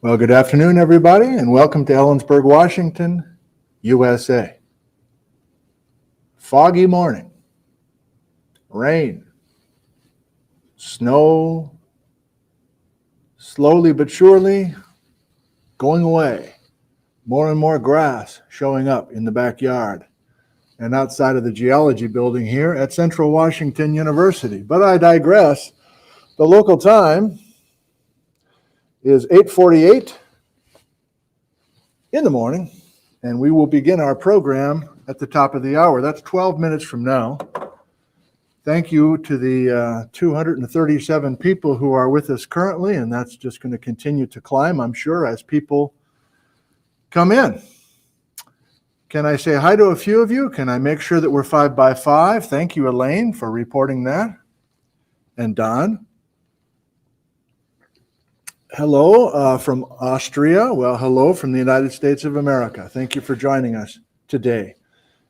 Well, good afternoon, everybody, and welcome to Ellensburg, Washington, USA. Foggy morning, rain, snow, slowly but surely going away. More and more grass showing up in the backyard and outside of the geology building here at Central Washington University. But I digress. The local time is 8:48 in the morning, and we will begin our program at the top of the hour. That's 12 minutes from now. Thank you to the 237 people who are with us currently, and that's just going to continue to climb, I'm sure, as people come in. Can I say hi to a few of you? Can I make sure that we're 5 by 5? Thank you, Elaine, for reporting that. And Don. Hello from Austria. Well, hello from the United States of America. Thank you for joining us today.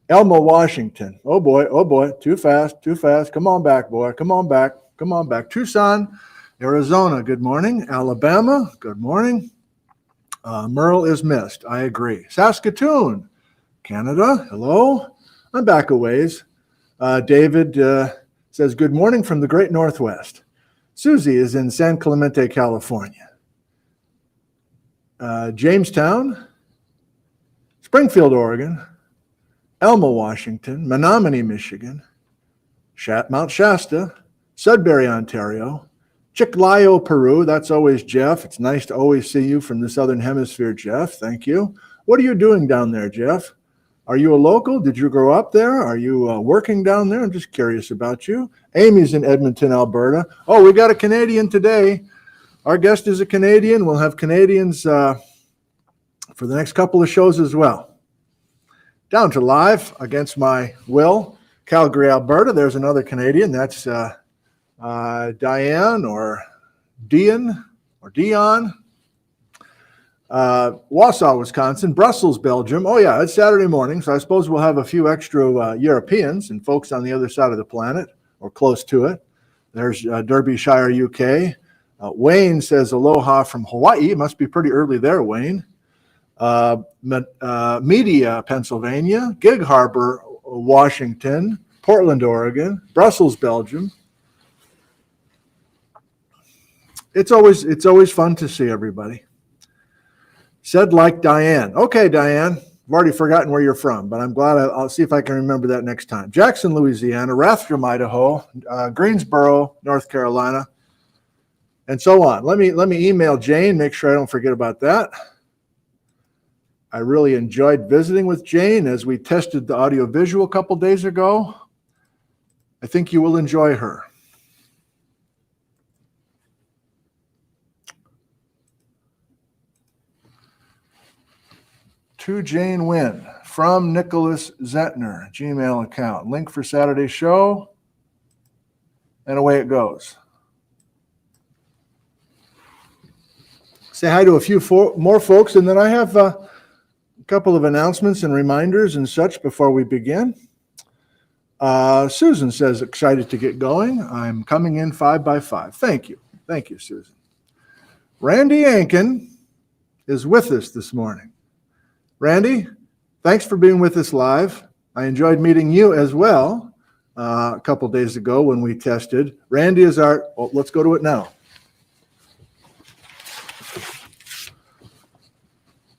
Elma, Washington. Oh boy, too fast. Come on back, boy. Come on back. Tucson, Arizona, good morning. Alabama, good morning. Merle is missed, I agree. Saskatoon, Canada, hello. I'm back a ways. David says, good morning from the great Northwest. Susie is in San Clemente, California. Jamestown, Springfield, Oregon, Elma, Washington, Menominee, Michigan, Mount Shasta, Sudbury, Ontario, Chiclayo, Peru. That's always Jeff. It's nice to always see you from the Southern Hemisphere, Jeff. Thank you. What are you doing down there, Jeff? Are you a local? Did you grow up there? Are you working down there? I'm just curious about you. Amy's in Edmonton, Alberta. Oh, we got a Canadian today. Our guest is a Canadian. We'll have Canadians for the next couple of shows as well. Down to live against my will, Calgary, Alberta. There's another Canadian. That's Diane or Dion or Dion. Wausau, Wisconsin. Brussels, Belgium. Oh, yeah, it's Saturday morning, so I suppose we'll have a few extra Europeans and folks on the other side of the planet or close to it. There's Derbyshire, UK. Wayne says aloha from Hawaii. It must be pretty early there, Wayne. Media, Pennsylvania. Gig Harbor, Washington. Portland, Oregon. Brussels, Belgium. It's always fun to see everybody. Said like Diane. Okay, Diane. I've already forgotten where you're from, but I'm glad I'll see if I can remember that next time. Jackson, Louisiana. Rathdrum, Idaho. Greensboro, North Carolina. And so on. Let me email Jane, make sure I don't forget about that. I really enjoyed visiting with Jane as we tested the audio-visual a couple days ago. I think you will enjoy her. To Jane Wynne from Nicholas Zentner, Gmail account. Link for Saturday's show. And away it goes. Say hi to a few more folks, and then I have a couple of announcements and reminders and such before we begin. Susan says, excited to get going. I'm coming in 5 by 5. Thank you, Susan. Randy Ankin is with us this morning. Randy, thanks for being with us live. I enjoyed meeting you as well a couple days ago when we tested. Randy is let's go to it now.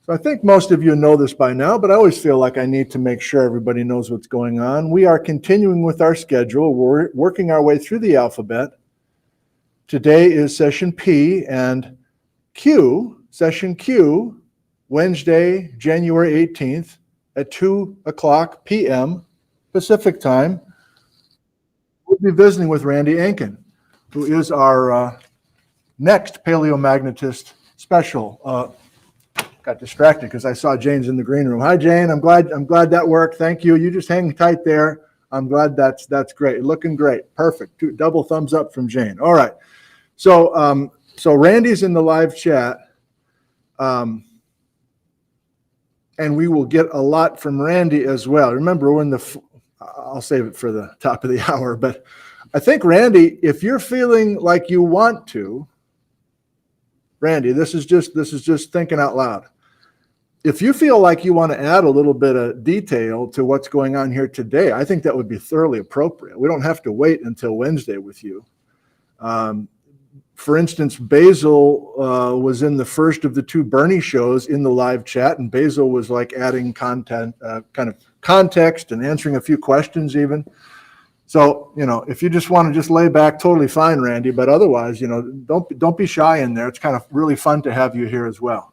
I think most of you know this by now, but I always feel like I need to make sure everybody knows what's going on. We are continuing with our schedule. We're working our way through the alphabet. Today is session P and Q, session Q, Wednesday, January 18th at 2 o'clock p.m. Pacific time. We'll be visiting with Randy Ankin, who is our next paleomagnetist special. Got distracted because I saw Jane's in the green room. Hi, Jane. I'm glad that worked. Thank you. You just hang tight there. I'm glad that's great. Looking great. Perfect. Double thumbs up from Jane. All right. So Randy's in the live chat, and we will get a lot from Randy as well. Remember, I'll save it for the top of the hour, but I think Randy, if you're feeling like you want to, Randy, this is just thinking out loud. If you feel like you want to add a little bit of detail to what's going on here today, I think that would be thoroughly appropriate. We don't have to wait until Wednesday with you. For instance, Basil was in the first of the two Bernie shows in the live chat, and Basil was like adding content, kind of context and answering a few questions even. So, if you just want to just lay back, totally fine, Randy, but otherwise, don't be shy in there. It's kind of really fun to have you here as well.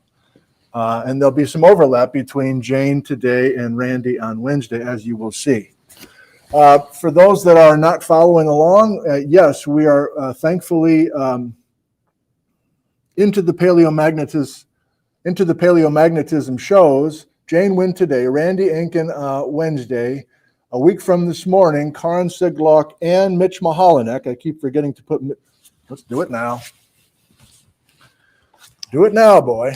And there'll be some overlap between Jane today and Randy on Wednesday, as you will see. For those that are not following along, yes, we are thankfully into the Paleomagnetism shows. Jane Wynne today, Randy Enkin Wednesday. A week from this morning, Karin Siglock and Mitch Mahalanek. I keep forgetting to put. Let's do it now. Do it now, boy.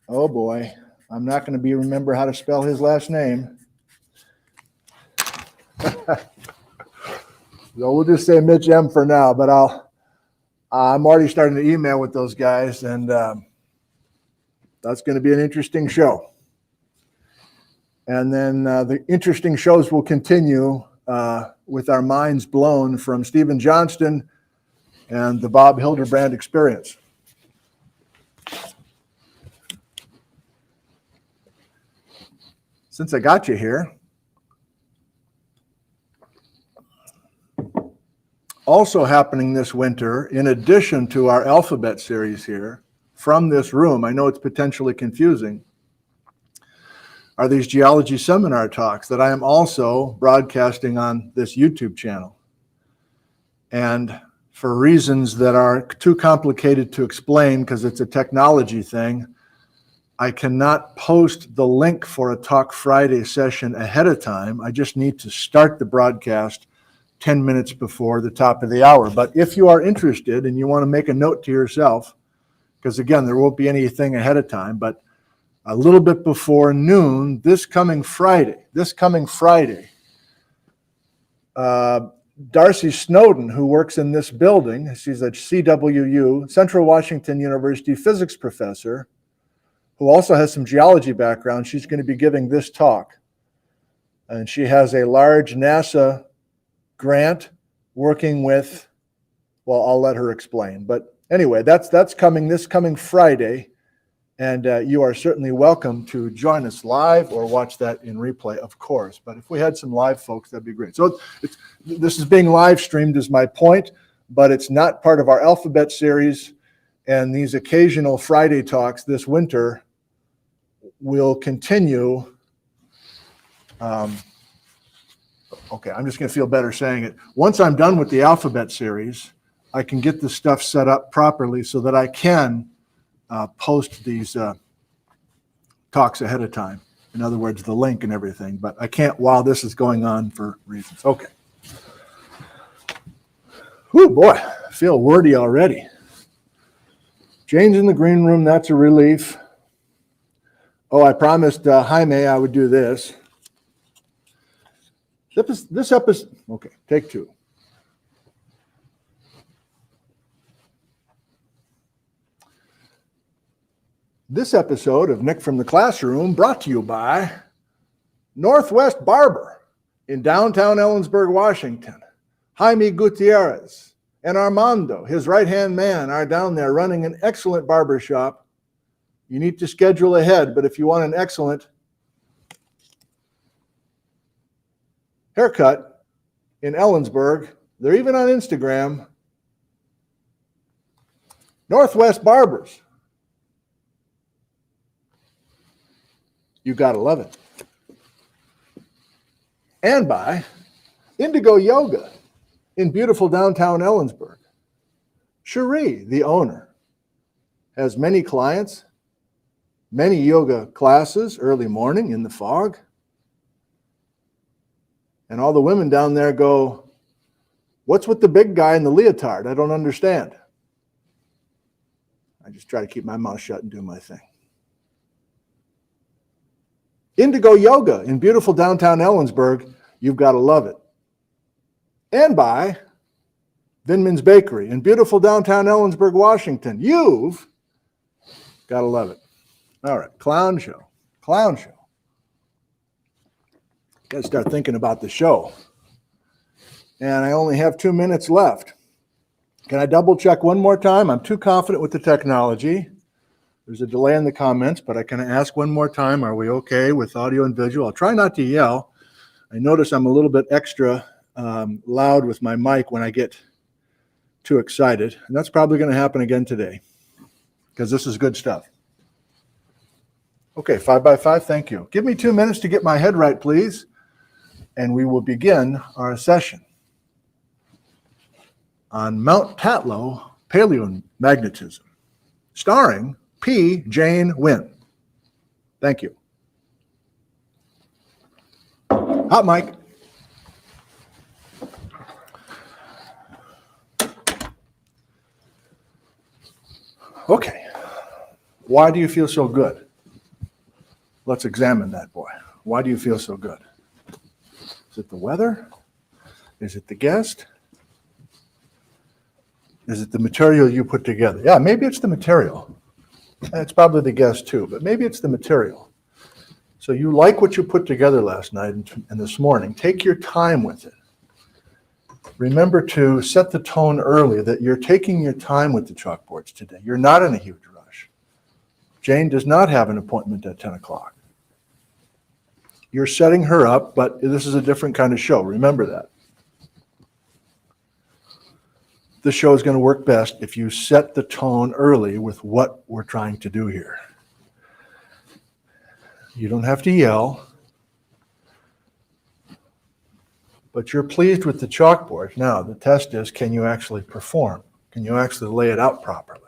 Oh boy, I'm not going to remember how to spell his last name. So we'll just say Mitch M for now, but I'm already starting to email with those guys, and that's going to be an interesting show. And then the interesting shows will continue with our minds blown from Stephen Johnston and the Bob Hildebrand experience. Since I got you here, also happening this winter, in addition to our alphabet series here, from this room, I know it's potentially confusing, are these geology seminar talks that I am also broadcasting on this YouTube channel. And for reasons that are too complicated to explain, because it's a technology thing, I cannot post the link for a Talk Friday session ahead of time. I just need to start the broadcast 10 minutes before the top of the hour. But if you are interested and you want to make a note to yourself, because again, there won't be anything ahead of time, but a little bit before noon, this coming Friday, Darcy Snowden, who works in this building, she's a CWU, Central Washington University physics professor, who also has some geology background. She's going to be giving this talk. And she has a large NASA grant working with, well, I'll let her explain. But anyway, that's coming this coming Friday. And you are certainly welcome to join us live or watch that in replay, of course. But if we had some live folks, that'd be great. So this is being live streamed is my point, but it's not part of our alphabet series. And these occasional Friday talks this winter will continue. Okay, I'm just going to feel better saying it. Once I'm done with the alphabet series, I can get the stuff set up properly so that I can post these talks ahead of time. In other words, the link and everything. But I can't while this is going on for reasons. Okay. Whew, boy, I feel wordy already. Jane's in the green room. That's a relief. Oh, I promised Jaime I would do this. This episode, okay, take two. This episode of Nick from the Classroom brought to you by Northwest Barber in downtown Ellensburg, Washington. Jaime Gutierrez and Armando, his right-hand man, are down there running an excellent barber shop. You need to schedule ahead, but if you want an excellent haircut in Ellensburg, they're even on Instagram. Northwest Barbers. You gotta love it. And by Indigo Yoga in beautiful downtown Ellensburg. Cherie, the owner, has many clients, many yoga classes early morning in the fog. And all the women down there go, "What's with the big guy in the leotard? I don't understand." I just try to keep my mouth shut and do my thing. Indigo Yoga in beautiful downtown Ellensburg. You've got to love it. And by Vinman's Bakery in beautiful downtown Ellensburg, Washington. You've got to love it. All right, clown show. Clown show. Got to start thinking about the show. And I only have 2 minutes left. Can I double check one more time? I'm too confident with the technology. There's a delay in the comments, but I can ask one more time. Are we okay with audio and visual? I'll try not to yell. I notice I'm a little bit extra loud with my mic when I get too excited. And that's probably going to happen again today because this is good stuff. Okay, 5x5, thank you. Give me 2 minutes to get my head right, please. And we will begin our session on Mount Tatlow, Paleomagnetism, starring P. Jane Wynne. Thank you. Hot mic. Okay. Why do you feel so good? Let's examine that, boy. Why do you feel so good? Is it the weather? Is it the guest? Is it the material you put together? Yeah, maybe it's the material. It's probably the guest too, but maybe it's the material. So you like what you put together last night and this morning. Take your time with it. Remember to set the tone early that you're taking your time with the chalkboards today. You're not in a huge rush. Jane does not have an appointment at 10 o'clock. You're setting her up, but this is a different kind of show. Remember that. The show is going to work best if you set the tone early with what we're trying to do here. You don't have to yell, but you're pleased with the chalkboard. Now, the test is, can you actually perform? Can you actually lay it out properly?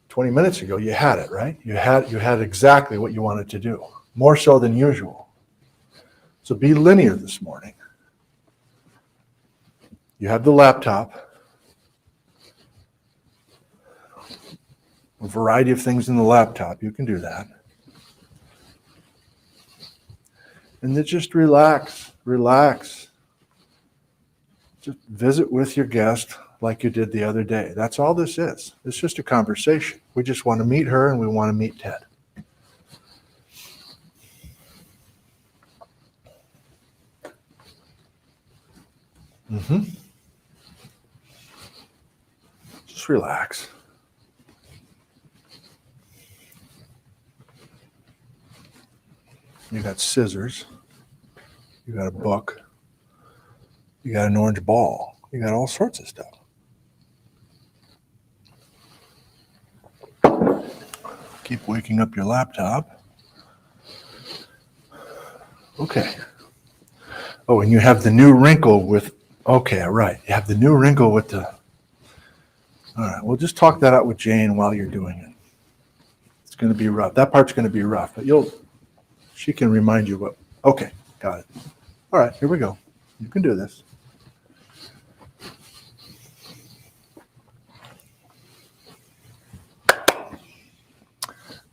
20 minutes ago, you had it, right? You had exactly what you wanted to do, more so than usual. So be linear this morning. You have the laptop, a variety of things in the laptop. You can do that. And then just relax. Just visit with your guest like you did the other day. That's all this is. It's just a conversation. We just want to meet her and we want to meet Ted. Just relax. You got scissors. You got a book. You got an orange ball. You got all sorts of stuff. Keep waking up your laptop. Okay. Oh, and you have the new wrinkle with, okay, right. You have the new wrinkle with the, all right, we'll just talk that out with Jane while you're doing it. It's going to be rough. That part's going to be rough, but she can remind you what, okay, got it. All right, here we go. You can do this.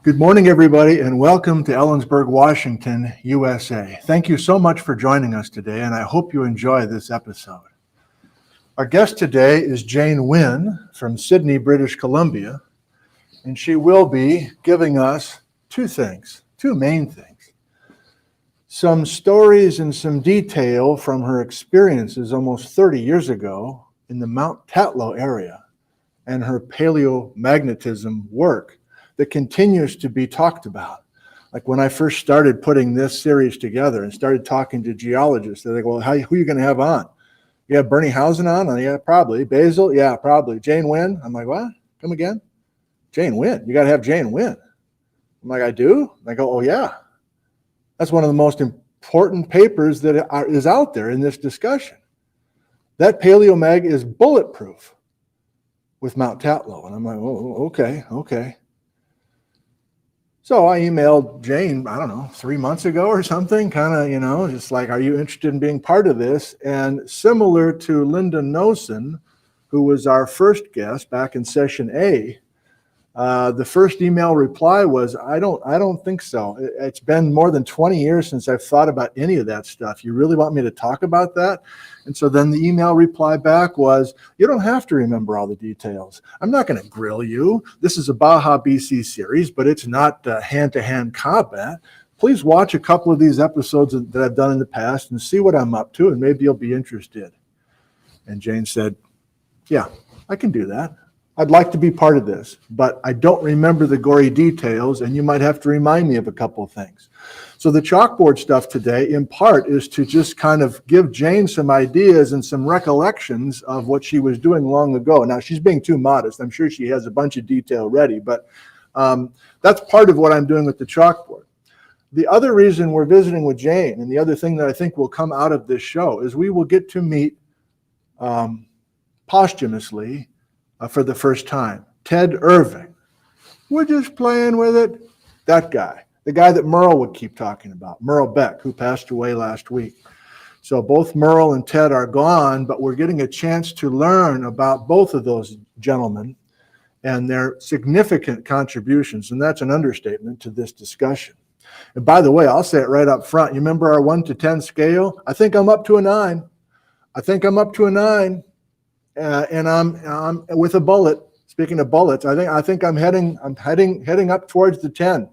Good morning, everybody, and welcome to Ellensburg, Washington, USA. Thank you so much for joining us today, and I hope you enjoy this episode. Our guest today is Jane Wynne from Sydney, British Columbia, and she will be giving us two main things. Some stories and some detail from her experiences almost 30 years ago in the Mount Tatlow area and her paleomagnetism work that continues to be talked about. Like when I first started putting this series together and started talking to geologists, they're like, well, who are you going to have on? You have Bernie Housen on? Oh, yeah, probably. Basil? Yeah, probably. Jane Wynne? I'm like, what? Come again? Jane Wynne. You got to have Jane Wynne. I'm like, I do? I go, oh, yeah. That's one of the most important papers that is out there in this discussion. That paleomag is bulletproof with Mount Tatlow. And I'm like, oh, okay. So I emailed Jane, I don't know, 3 months ago or something, kind of, just like, are you interested in being part of this? And similar to Linda Nosen, who was our first guest back in session A, The first email reply was, I don't think so. It's been more than 20 years since I've thought about any of that stuff. You really want me to talk about that? And so then the email reply back was, you don't have to remember all the details. I'm not going to grill you. This is a Baja BC series, but it's not hand-to-hand combat. Please watch a couple of these episodes that I've done in the past and see what I'm up to, and maybe you'll be interested. And Jane said, yeah, I can do that. I'd like to be part of this, but I don't remember the gory details, and you might have to remind me of a couple of things. So the chalkboard stuff today, in part, is to just kind of give Jane some ideas and some recollections of what she was doing long ago. Now, she's being too modest. I'm sure she has a bunch of detail ready, but that's part of what I'm doing with the chalkboard. The other reason we're visiting with Jane, and the other thing that I think will come out of this show, is we will get to meet posthumously for the first time, Ted Irving. We're just playing with it. That guy, the guy that Merle would keep talking about, Merle Beck, who passed away last week. So both Merle and Ted are gone, but we're getting a chance to learn about both of those gentlemen and their significant contributions, and that's an understatement to this discussion. And by the way, I'll say it right up front. You remember our 1 to 10 scale? I think I'm up to a 9. I think I'm up to a 9. And I'm with a bullet. Speaking of bullets, I think I'm heading up towards the 10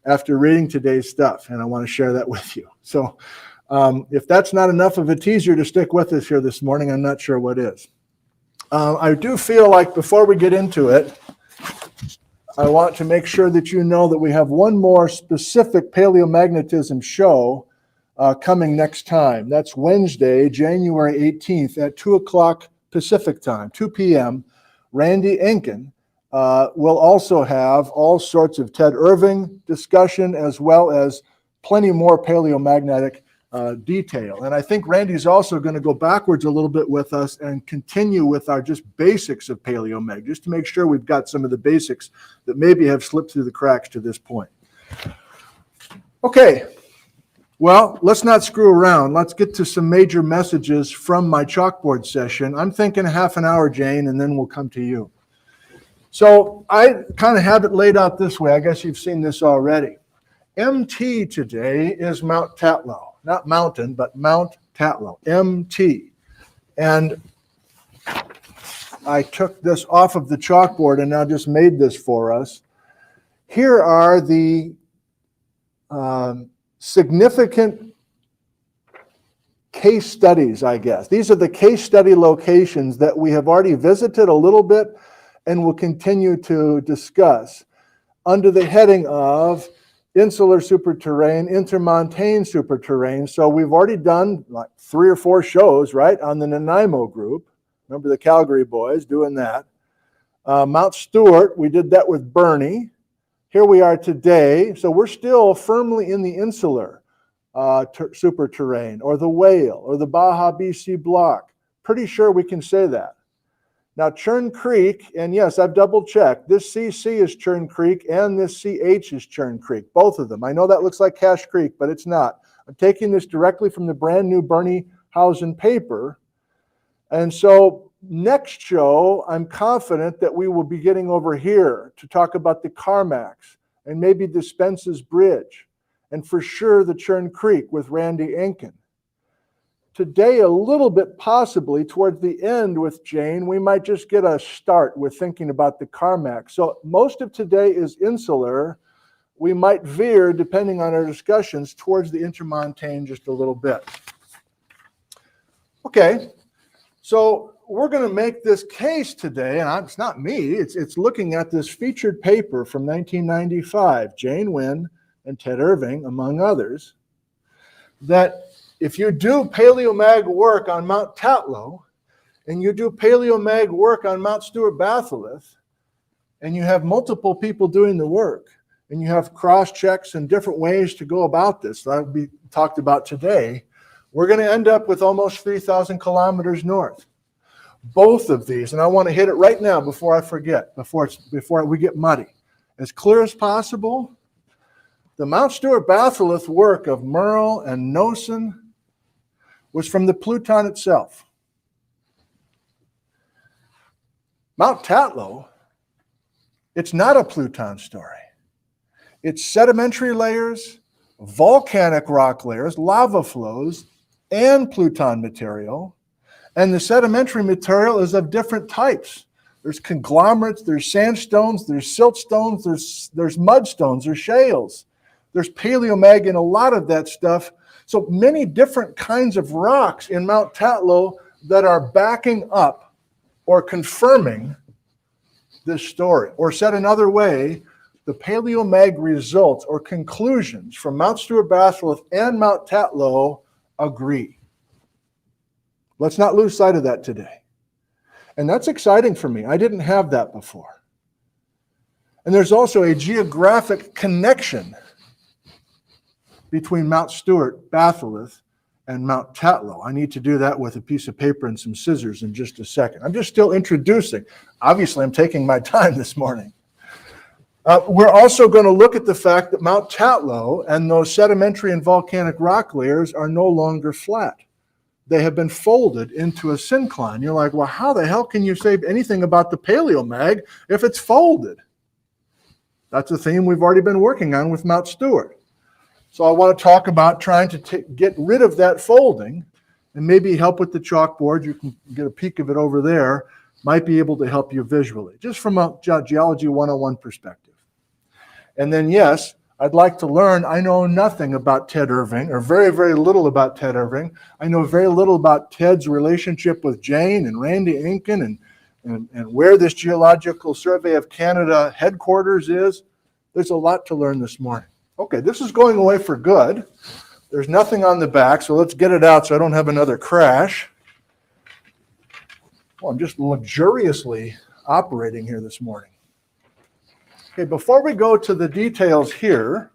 after reading today's stuff, and I want to share that with you. So if that's not enough of a teaser to stick with us here this morning, I'm not sure what is. I do feel like before we get into it, I want to make sure that you know that we have one more specific paleomagnetism show coming next time. That's Wednesday, January 18th at 2 o'clock Pacific time, 2 p.m. Randy Enkin will also have all sorts of Ted Irving discussion, as well as plenty more paleomagnetic detail. And I think Randy's also going to go backwards a little bit with us and continue with our just basics of paleomag, just to make sure we've got some of the basics that maybe have slipped through the cracks to this point. Okay. Well, let's not screw around. Let's get to some major messages from my chalkboard session. I'm thinking half an hour, Jane, and then we'll come to you. So I kind of have it laid out this way. I guess you've seen this already. MT today is Mount Tatlow. Not mountain, but Mount Tatlow, MT. And I took this off of the chalkboard and now just made this for us. Here are the significant case studies, I guess. These are the case study locations that we have already visited a little bit and will continue to discuss under the heading of insular superterrane, intermontane superterrane. So we've already done like 3 or 4 shows, right, on the Nanaimo group. Remember the Calgary boys doing that. Mount Stewart, we did that with Bernie. Here we are today, so we're still firmly in the insular superterrane, or the Whale, or the Baja BC block. Pretty sure we can say that. Now, Churn Creek, and yes, I've double-checked. This CC is Churn Creek, and this CH is Churn Creek, both of them. I know that looks like Cache Creek, but it's not. I'm taking this directly from the brand new Bernie Hausen paper. And so next show, I'm confident that we will be getting over here to talk about the Carmacks and maybe the Spence's Bridge, and for sure the Churn Creek with Randy Enkin. Today, a little bit possibly towards the end with Jane, we might just get a start with thinking about the Carmacks. So most of today is insular. We might veer, depending on our discussions, towards the intermontane just a little bit. Okay, so we're going to make this case today, and it's not me, it's looking at this featured paper from 1995, Jane Wynne and Ted Irving, among others, that if you do paleomag work on Mount Tatlow, and you do paleomag work on Mount Stewart Batholith, and you have multiple people doing the work, and you have cross-checks and different ways to go about this, that will be talked about today, we're going to end up with almost 3,000 kilometers north. Both of these, and I want to hit it right now before I forget, before we get muddy. As clear as possible, the Mount Stewart Batholith work of Merle and Nosen was from the Pluton itself. Mount Tatlow It's not a Pluton story. It's sedimentary layers, volcanic rock layers, lava flows, and Pluton material. And the sedimentary material is of different types. There's conglomerates, there's sandstones, there's siltstones, there's mudstones, there's shales. There's paleomag and a lot of that stuff. So many different kinds of rocks in Mount Tatlow that are backing up or confirming this story. Or said another way, the paleomag results or conclusions from Mount Stewart-Bathurst and Mount Tatlow agree. Let's not lose sight of that today. And that's exciting for me. I didn't have that before. And there's also a geographic connection between Mount Stewart, Bathurst, and Mount Tatlow. I need to do that with a piece of paper and some scissors in just a second. I'm just still introducing. Obviously, I'm taking my time this morning. We're also going to look at the fact that Mount Tatlow and those sedimentary and volcanic rock layers are no longer flat. They have been folded into a syncline. You're like, well, how the hell can you say anything about the paleomag if it's folded? That's a theme we've already been working on with Mount Stewart. So I want to talk about trying to get rid of that folding and maybe help with the chalkboard. You can get a peek of it over there. Might be able to help you visually, just from a Geology 101 perspective. And then, yes, I'd like to learn. I know nothing about Ted Irving, or very, very little about Ted Irving. I know very little about Ted's relationship with Jane and Randy Inkin and where this Geological Survey of Canada headquarters is. There's a lot to learn this morning. Okay, this is going away for good. There's nothing on the back, so let's get it out so I don't have another crash. Well, I'm just luxuriously operating here this morning. Okay, before we go to the details here,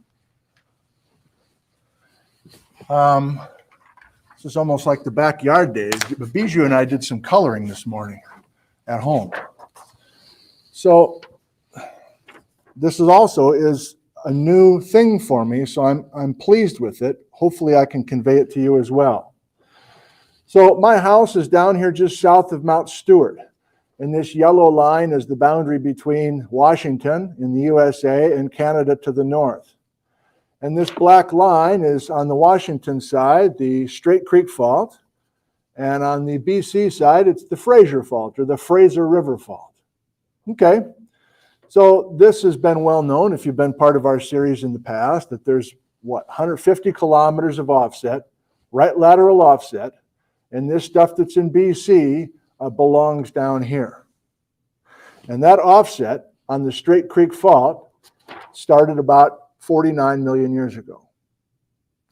this is almost like the backyard days, but Bijou and I did some coloring this morning at home. So this is also a new thing for me, so I'm pleased with it. Hopefully I can convey it to you as well. So my house is down here just south of Mount Stewart. And this yellow line is the boundary between Washington in the USA and Canada to the north. And this black line is on the Washington side, the Straight Creek Fault. And on the BC side, it's the Fraser Fault or the Fraser River Fault. Okay. So this has been well known, if you've been part of our series in the past, that there's, 150 kilometers of offset, right lateral offset, and this stuff that's in BC belongs down here. And that offset on the Straight Creek Fault started about 49 million years ago.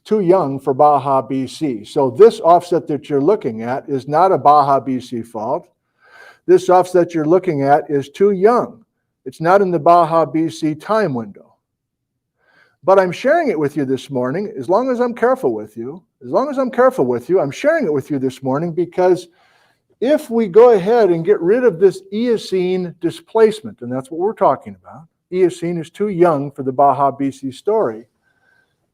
Too young for Baja BC. So this offset that you're looking at is not a Baja BC fault. This offset you're looking at is too young. It's not in the Baja BC time window. But I'm sharing it with you this morning, as long as I'm careful with you. I'm sharing it with you this morning because if we go ahead and get rid of this Eocene displacement, and that's what we're talking about, Eocene is too young for the Baja BC story.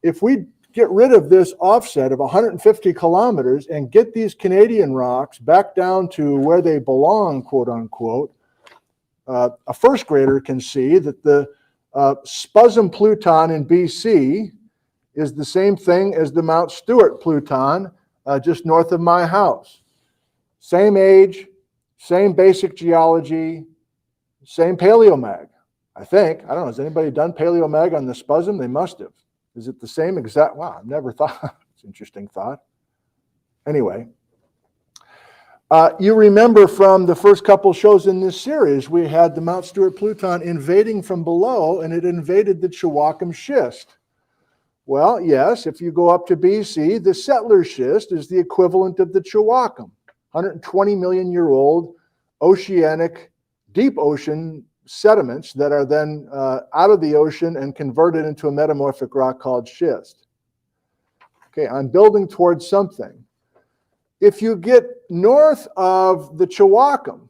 If we get rid of this offset of 150 kilometers and get these Canadian rocks back down to where they belong, quote unquote, a first grader can see that the Spuzum Pluton in BC is the same thing as the Mount Stewart Pluton just north of my house. Same age, same basic geology, same paleomag, I think. I don't know, has anybody done paleomag on the Spuzum? They must have. Is it the same exact? Wow, I've never thought. It's an interesting thought. Anyway, you remember from the first couple shows in this series, we had the Mount Stewart Pluton invading from below, and it invaded the Chewaucam schist. Well, yes, if you go up to BC, the Settler schist is the equivalent of the Chewaucam, 120 million year old oceanic, deep ocean sediments that are then out of the ocean and converted into a metamorphic rock called schist. Okay, I'm building towards something. If you get north of the Chewaucam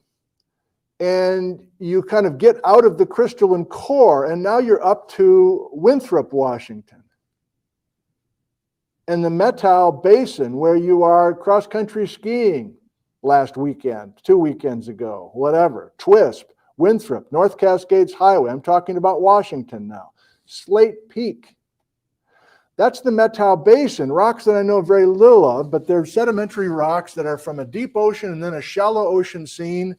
and you kind of get out of the crystalline core, and now you're up to Winthrop, Washington, and the Methow Basin where you are cross-country skiing last weekend, 2 weekends ago, whatever, Twisp, Winthrop, North Cascades Highway. I'm talking about Washington now. Slate Peak. That's the Methow Basin, rocks that I know very little of, but they're sedimentary rocks that are from a deep ocean and then a shallow ocean scene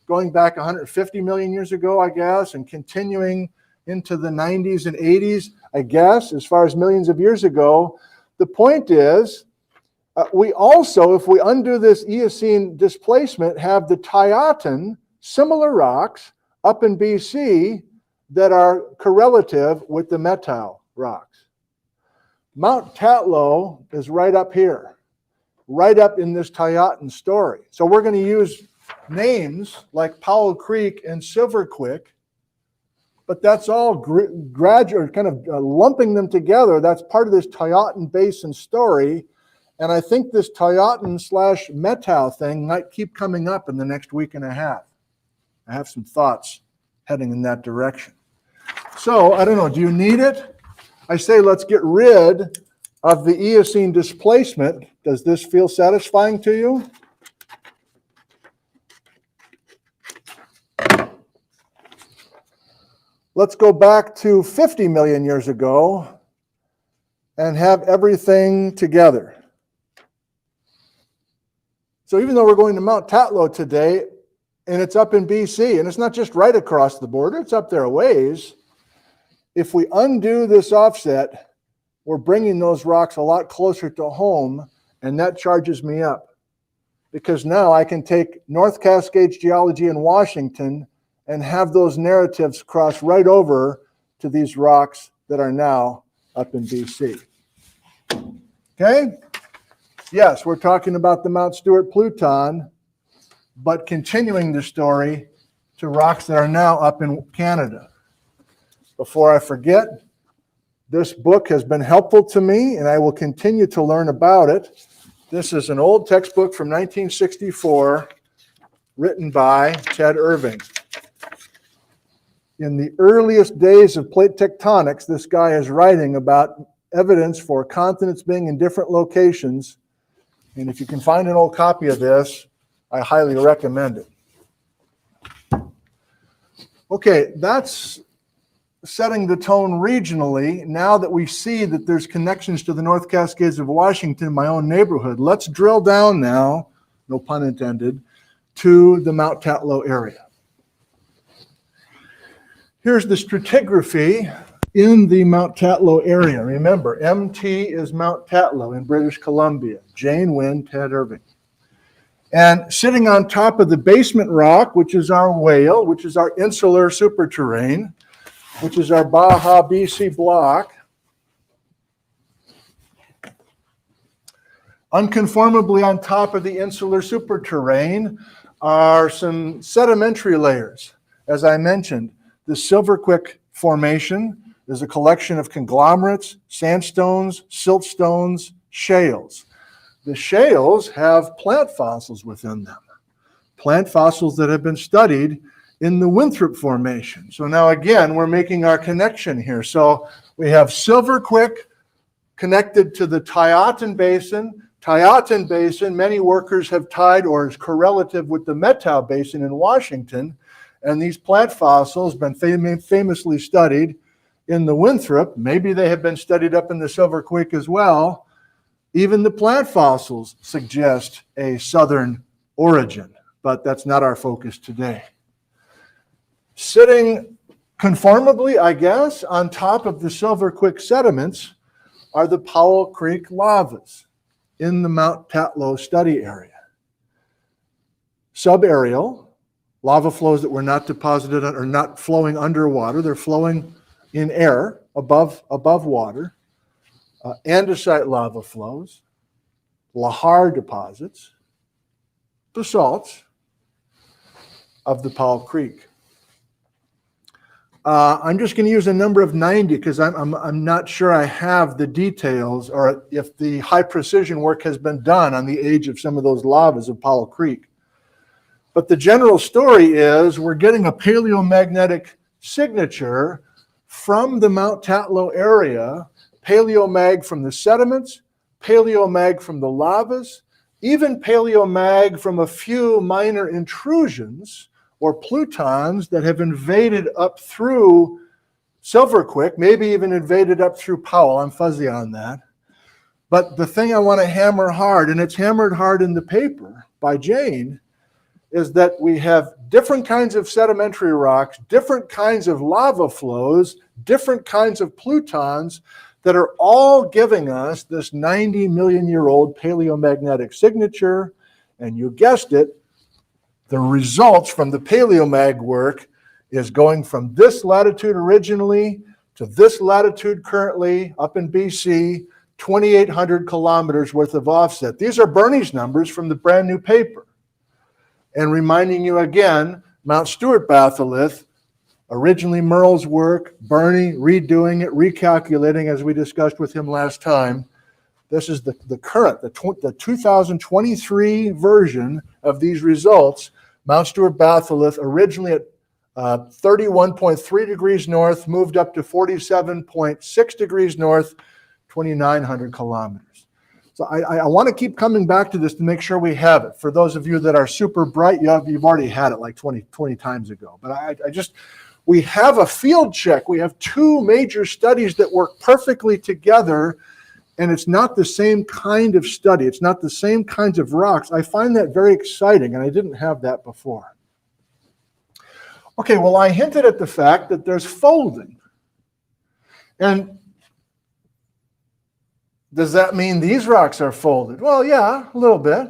going back 150 million years ago, I guess, and continuing into the 90s and 80s, I guess, as far as millions of years ago. The point is, we also, if we undo this Eocene displacement, have the Tyotan, similar rocks up in BC that are correlative with the Methow rocks. Mount Tatlow is right up here, right up in this Tyotan story. So we're going to use names like Powell Creek and Silverquick, but that's all gradual, kind of lumping them together. That's part of this Tyotan Basin story. And I think this Tyotan/Methow thing might keep coming up in the next week and a half. I have some thoughts heading in that direction. So, I don't know, do you need it? I say let's get rid of the Eocene displacement. Does this feel satisfying to you? Let's go back to 50 million years ago and have everything together. So even though we're going to Mount Tatlow today, and it's up in BC, and it's not just right across the border, it's up there a ways. If we undo this offset, we're bringing those rocks a lot closer to home, and that charges me up. Because now I can take North Cascades geology in Washington and have those narratives cross right over to these rocks that are now up in BC. Okay? Yes, we're talking about the Mount Stewart Pluton, but continuing the story to rocks that are now up in Canada. Before I forget, this book has been helpful to me, and I will continue to learn about it. This is an old textbook from 1964, written by Ted Irving. In the earliest days of plate tectonics, this guy is writing about evidence for continents being in different locations. And if you can find an old copy of this, I highly recommend it. Okay, that's setting the tone regionally. Now that we see that there's connections to the North Cascades of Washington, my own neighborhood, let's drill down now, no pun intended, to the Mount Tatlow area. Here's the stratigraphy in the Mount Tatlow area. Remember, MT is Mount Tatlow in British Columbia. Jane, Wynne, Ted Irving. And sitting on top of the basement rock, which is our whale, which is our insular superterrane, which is our Baja BC block, unconformably on top of the insular superterrane are some sedimentary layers. As I mentioned, the Silverquick Formation is a collection of conglomerates, sandstones, siltstones, shales. The shales have plant fossils within them, plant fossils that have been studied in the Winthrop Formation. So now again, we're making our connection here. So we have Silverquick connected to the Tyotan Basin. Tyotan Basin, many workers have tied or is correlative with the Methow Basin in Washington. And these plant fossils have been famously studied in the Winthrop. Maybe they have been studied up in the Silverquick as well. Even the plant fossils suggest a southern origin, but that's not our focus today. Sitting conformably, I guess, on top of the Silverquick sediments are the Powell Creek lavas in the Mount Tatlow study area. Subaerial, lava flows that were not deposited or not flowing underwater. They're flowing in air above water. Andesite lava flows, lahar deposits, basalts of the Powell Creek. I'm just going to use a number of 90 because I'm not sure I have the details or if the high precision work has been done on the age of some of those lavas of Powell Creek. But the general story is we're getting a paleomagnetic signature from the Mount Tatlow area, paleomag from the sediments, paleomag from the lavas, even paleomag from a few minor intrusions or plutons that have invaded up through Silverquick, maybe even invaded up through Powell. I'm fuzzy on that. But the thing I want to hammer hard, and it's hammered hard in the paper by Jane, is that we have different kinds of sedimentary rocks, different kinds of lava flows, different kinds of plutons that are all giving us this 90 million year old paleomagnetic signature. And you guessed it, the results from the paleomag work is going from this latitude originally to this latitude currently up in BC, 2,800 kilometers worth of offset. These are Bernie's numbers from the brand new paper. And reminding you again, Mount Stewart batholith, originally Merle's work, Bernie redoing it, recalculating as we discussed with him last time. This is the current, the 2023 version of these results. Mount Stewart batholith originally at 31.3 degrees north, moved up to 47.6 degrees north, 2,900 kilometers. So I want to keep coming back to this to make sure we have it. For those of you that are super bright, you've already had it like 20 times ago. But we have a field check. We have two major studies that work perfectly together, and it's not the same kind of study. It's not the same kinds of rocks. I find that very exciting, and I didn't have that before. Okay, well, I hinted at the fact that there's folding. And does that mean these rocks are folded? Well, yeah, a little bit.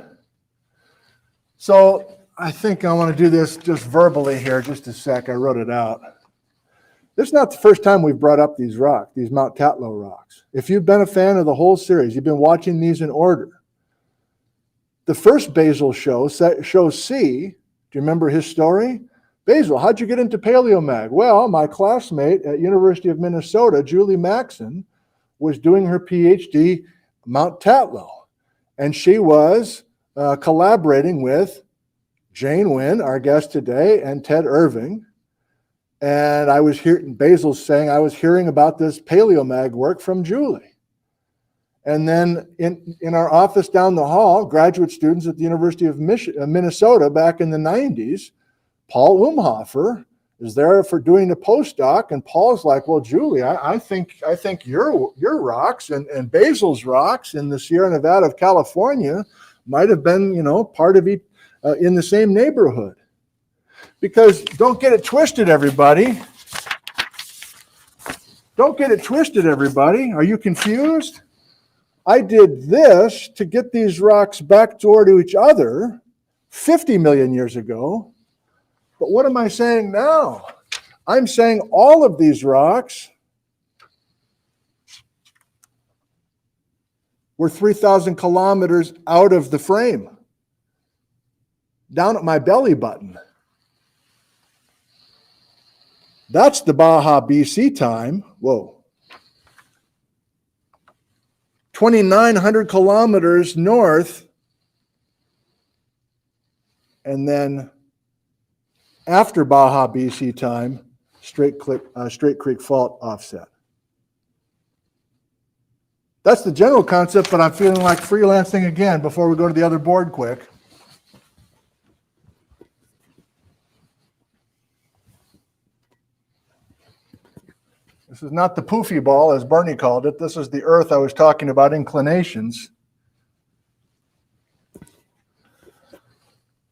So I think I want to do this just verbally here, just a sec. I wrote it out. This is not the first time we've brought up these rocks, these Mount Tatlow rocks. If you've been a fan of the whole series, you've been watching these in order. The first Basil show C. Do you remember his story? Basil, how'd you get into Paleomag? Well, my classmate at University of Minnesota, Julie Maxson, was doing her PhD Mount Tatlow. And she was collaborating with Jane Wynne, our guest today, and Ted Irving. And I was hearing, Basil's saying, I was hearing about this Paleomag work from Julie. And then in our office down the hall, graduate students at the University of Minnesota back in the 90s, Paul Umhofer is there for doing a postdoc, and Paul's like, well, Julie, I think your rocks and Basil's rocks in the Sierra Nevada of California might have been, part of it in the same neighborhood. Because don't get it twisted, everybody. Don't get it twisted, everybody. Are you confused? I did this to get these rocks backdoor to each other 50 million years ago. But what am I saying now? I'm saying all of these rocks were 3,000 kilometers out of the frame, down at my belly button. That's the Baja BC time. Whoa. 2,900 kilometers north, and then after Baja BC time, Straight Creek Fault offset. That's the general concept, but I'm feeling like freelancing again before we go to the other board quick. This is not the poofy ball, as Bernie called it. This is the Earth I was talking about, inclinations.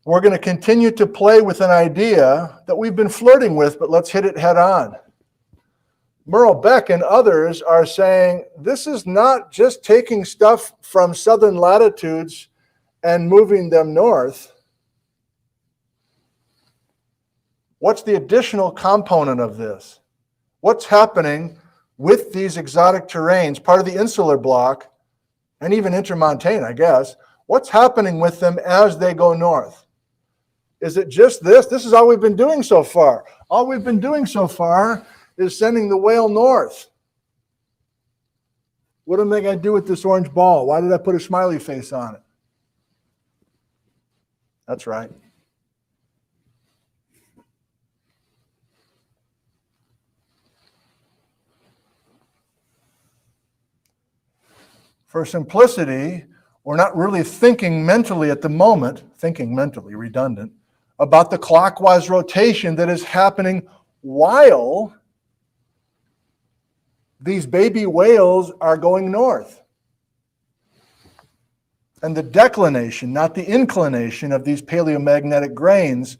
We're going to continue to play with an idea that we've been flirting with, but let's hit it head on. Merle Beck and others are saying this is not just taking stuff from southern latitudes and moving them north. What's the additional component of this? What's happening with these exotic terrains, part of the insular block, and even intermontane, I guess? What's happening with them as they go north? Is it just this? This is all we've been doing so far. All we've been doing so far is sending the whale north. What am I going to do with this orange ball? Why did I put a smiley face on it? That's right. For simplicity, we're not really thinking mentally at the moment, thinking mentally, redundant, about the clockwise rotation that is happening while these baby whales are going north. And the declination, not the inclination, of these paleomagnetic grains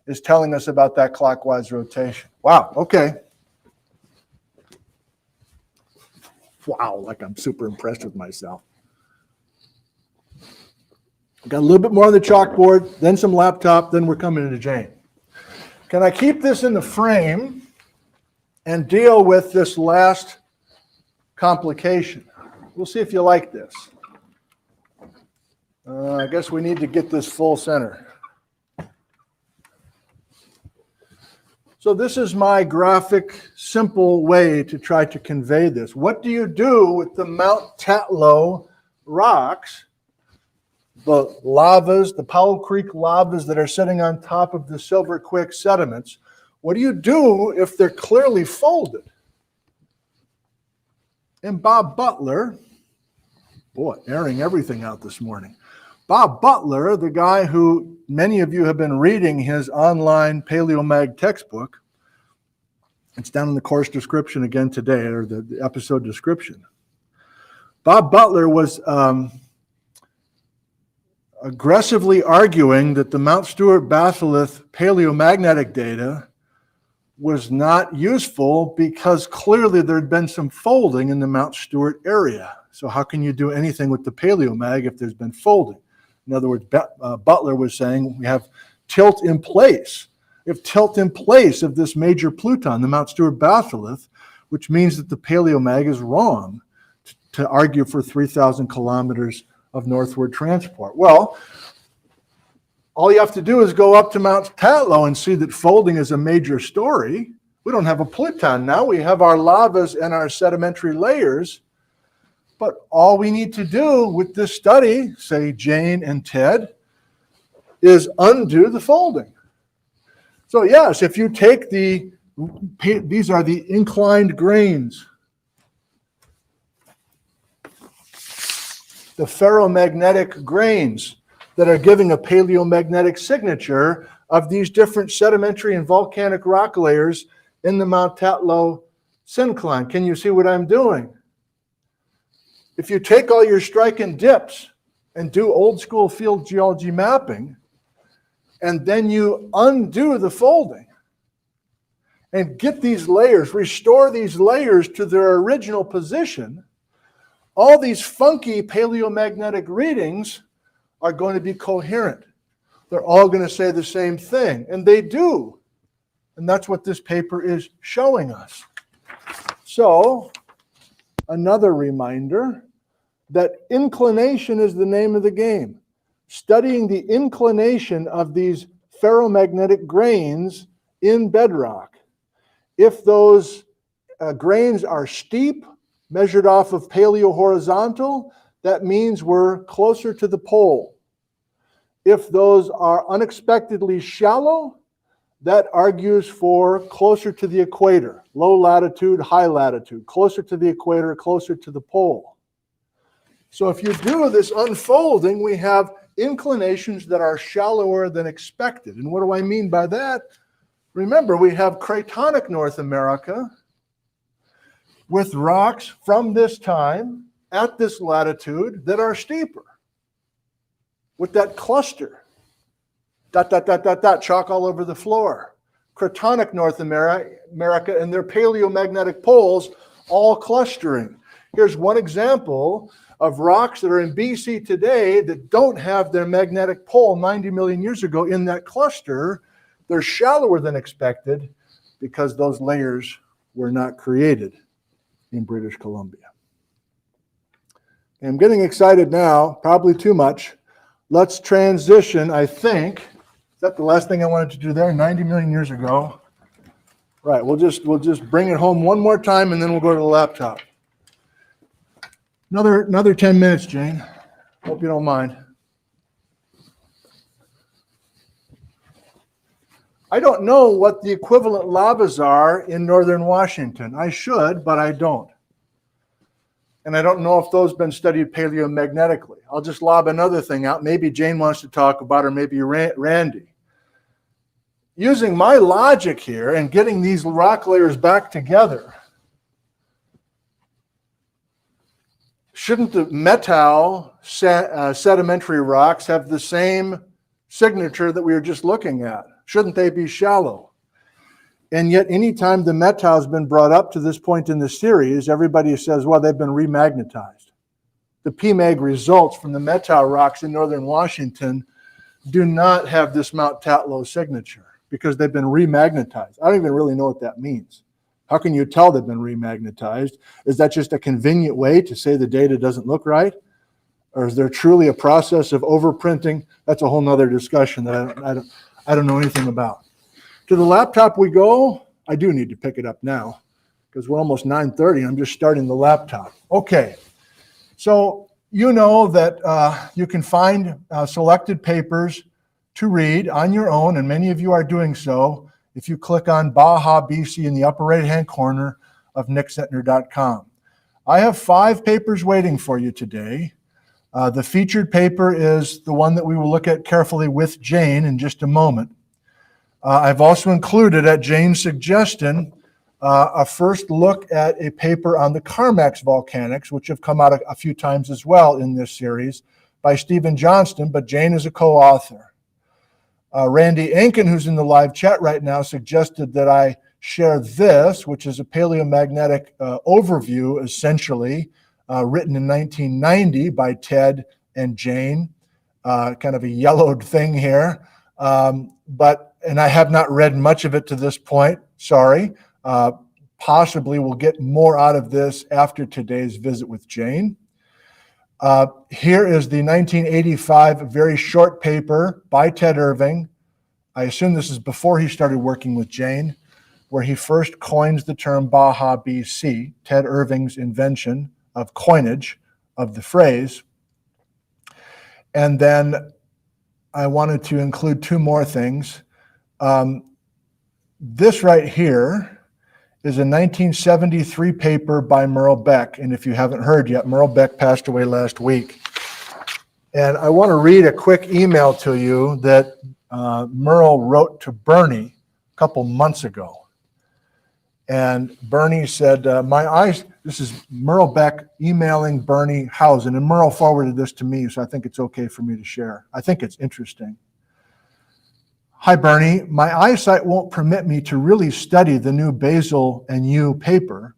is telling us about that clockwise rotation. Wow, okay. Wow, like I'm super impressed with myself. Got a little bit more on the chalkboard, then some laptop, then we're coming into Jane. Can I keep this in the frame and deal with this last complication? We'll see if you like this. I guess we need to get this full center. So this is my graphic, simple way to try to convey this. What do you do with the Mount Tatlow rocks, the lavas, the Powell Creek lavas that are sitting on top of the Silver Quick sediments? What do you do if they're clearly folded? And Bob Butler, boy, airing everything out this morning. Bob Butler, the guy who many of you have been reading his online Paleomag textbook, it's down in the course description again today, or the episode description. Bob Butler was aggressively arguing that the Mount Stuart batholith paleomagnetic data was not useful because clearly there had been some folding in the Mount Stuart area. So how can you do anything with the paleomag if there's been folding? In other words, Butler was saying we have tilt in place. We have tilt in place of this major pluton, the Mount Stuart batholith, which means that the paleomag is wrong to argue for 3,000 kilometers of northward transport. Well, all you have to do is go up to Mount Tatlow and see that folding is a major story. We don't have a pluton now. We have our lavas and our sedimentary layers. But all we need to do with this study, say Jane and Ted, is undo the folding. So yes, if you take these are the inclined grains, the ferromagnetic grains that are giving a paleomagnetic signature of these different sedimentary and volcanic rock layers in the Mount Tatlow syncline. Can you see what I'm doing? If you take all your strike and dips and do old school field geology mapping, and then you undo the folding and get these layers, restore these layers to their original position, all these funky paleomagnetic readings are going to be coherent. They're all going to say the same thing, and they do. And that's what this paper is showing us. So, another reminder that inclination is the name of the game. Studying the inclination of these ferromagnetic grains in bedrock. If those grains are steep, measured off of paleohorizontal, that means we're closer to the pole. If those are unexpectedly shallow, that argues for closer to the equator, low latitude, high latitude, closer to the equator, closer to the pole. So if you do this unfolding, we have inclinations that are shallower than expected. And what do I mean by that? Remember, we have cratonic North America with rocks from this time at this latitude that are steeper, with that cluster, chalk all over the floor. Cratonic North America and their paleomagnetic poles all clustering. Here's one example of rocks that are in BC today that don't have their magnetic pole 90 million years ago in that cluster. They're shallower than expected because those layers were not created in British Columbia. I'm getting excited now, probably too much. Let's transition, I think. Is that the last thing I wanted to do there? 90 million years ago. Right, we'll just bring it home one more time and then we'll go to the laptop. Another 10 minutes, Jane. Hope you don't mind. I don't know what the equivalent lavas are in northern Washington. I should, but I don't. And I don't know if those have been studied paleomagnetically. I'll just lob another thing out. Maybe Jane wants to talk about, or maybe Randy. using my logic here and getting these rock layers back together, shouldn't the metal sedimentary rocks have the same signature that we were just looking at? Shouldn't they be shallow? And yet anytime the metal has been brought up to this point in the series, everybody says, well, they've been remagnetized. The PMAG results from the metal rocks in northern Washington do not have this Mount Tatlow signature because they've been remagnetized. I don't even really know what that means. How can you tell they've been remagnetized? Is that just a convenient way to say the data doesn't look right? Or is there truly a process of overprinting? That's a whole nother discussion that I don't know anything about. To the laptop we go. I do need to pick it up now because we're almost 9:30. I'm just starting the laptop. Okay, so you know that you can find selected papers to read on your own, and many of you are doing so if you click on Baja BC in the upper right-hand corner of nickzentner.com. I have 5 papers waiting for you today. The featured paper is the one that we will look at carefully with Jane in just a moment. I've also included, at Jane's suggestion, a first look at a paper on the Carmax volcanics, which have come out a few times as well in this series, by Stephen Johnston, but Jane is a co-author. Randy Enkin, who's in the live chat right now, suggested that I share this, which is a paleomagnetic overview, essentially, written in 1990 by Ted and Jane, kind of a yellowed thing here. And I have not read much of it to this point, sorry. Possibly we'll get more out of this after today's visit with Jane. Here is the 1985 very short paper by Ted Irving. I assume this is before he started working with Jane, where he first coins the term Baja BC, Ted Irving's invention of coinage of the phrase. And then I wanted to include 2 more things. This right here is a 1973 paper by Merle Beck. And if you haven't heard yet, Merle Beck passed away last week. And I want to read a quick email to you that Merle wrote to Bernie a couple months ago. And Bernie said, this is Merle Beck emailing Bernie Housen, and Merle forwarded this to me, so I think it's okay for me to share. I think it's interesting. Hi, Bernie. My eyesight won't permit me to really study the new Basil and you paper,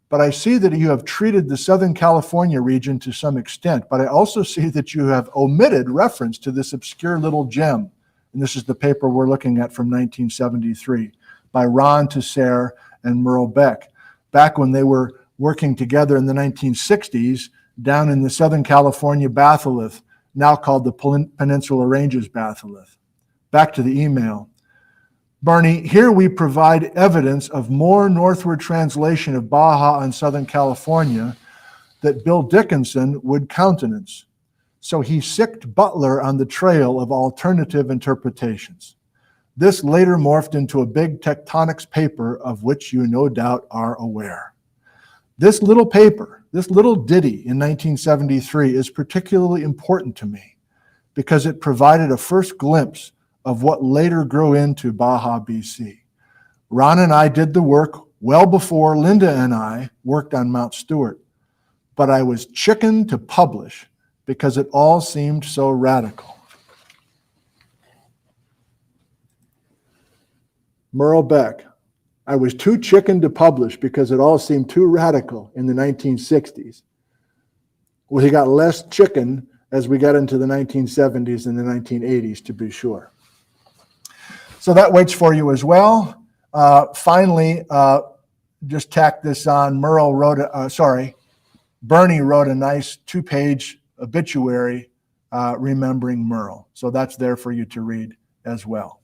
but I see that you have treated the Southern California region to some extent, but I also see that you have omitted reference to this obscure little gem. And this is the paper we're looking at from 1973 by Ron Tesser and Merle Beck, back when they were working together in the 1960s down in the Southern California batholith, now called the Peninsula Ranges batholith. Back to the email. Barney, here we provide evidence of more northward translation of Baja on Southern California that Bill Dickinson would countenance. So he sicked Butler on the trail of alternative interpretations. This later morphed into a big tectonics paper of which you no doubt are aware. This little paper, this little ditty in 1973 is particularly important to me because it provided a first glimpse of what later grew into Baja BC. Ron and I did the work well before Linda and I worked on Mount Stewart, but I was chicken to publish because it all seemed so radical. Merle Beck, I was too chicken to publish because it all seemed too radical in the 1960s. Well, he got less chicken as we got into the 1970s and the 1980s, to be sure. So that waits for you as well. Finally, just tack this on. Bernie wrote a nice 2-page obituary remembering Merle. So that's there for you to read as well.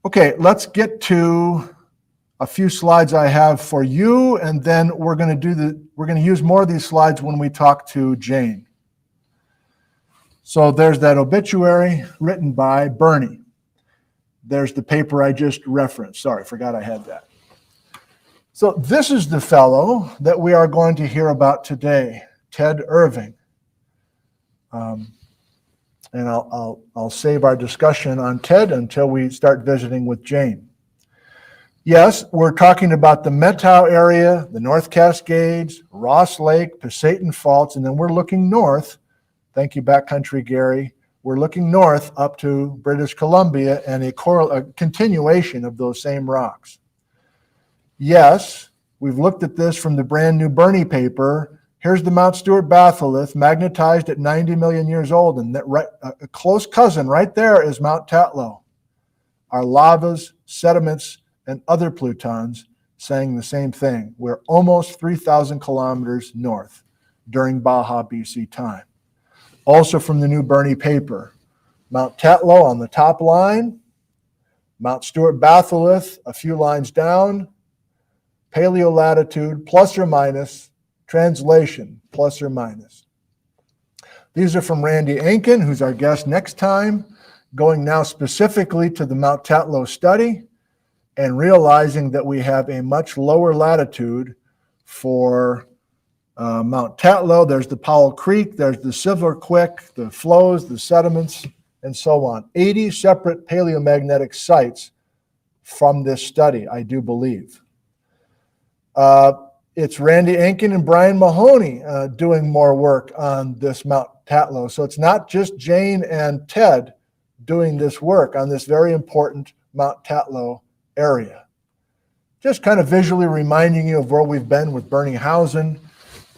Okay, let's get to a few slides I have for you, and then we're going to use more of these slides when we talk to Jane. So there's that obituary written by Bernie. There's the paper I just referenced. Sorry, forgot I had that. So this is the fellow that we are going to hear about today, Ted Irving. And I'll save our discussion on TED until we start visiting with Jane. Yes, we're talking about the Methow area, the North Cascades, Ross Lake, Pasayten Faults, and then we're looking north. Thank you, Backcountry Gary. We're looking north up to British Columbia and a continuation of those same rocks. Yes, we've looked at this from the brand new Bernie paper. Here's the Mount Stuart batholith, magnetized at 90 million years old, and that a close cousin right there is Mount Tatlow. Our lavas, sediments, and other plutons saying the same thing. We're almost 3,000 kilometers north during Baja BC time. Also from the new Bernie paper, Mount Tatlow on the top line, Mount Stuart batholith a few lines down, paleolatitude plus or minus, translation plus or minus. These are from Randy Ankin, who's our guest next time, going now specifically to the Mount Tatlow study and realizing that we have a much lower latitude for Mount Tatlow. There's the Powell Creek, there's the Silver Quick, the flows, the sediments, and so on. 80 separate paleomagnetic sites from this study, I do believe. It's Randy Ankin and Brian Mahoney doing more work on this Mount Tatlow. So it's not just Jane and Ted doing this work on this very important Mount Tatlow area. Just kind of visually reminding you of where we've been with Bernihausen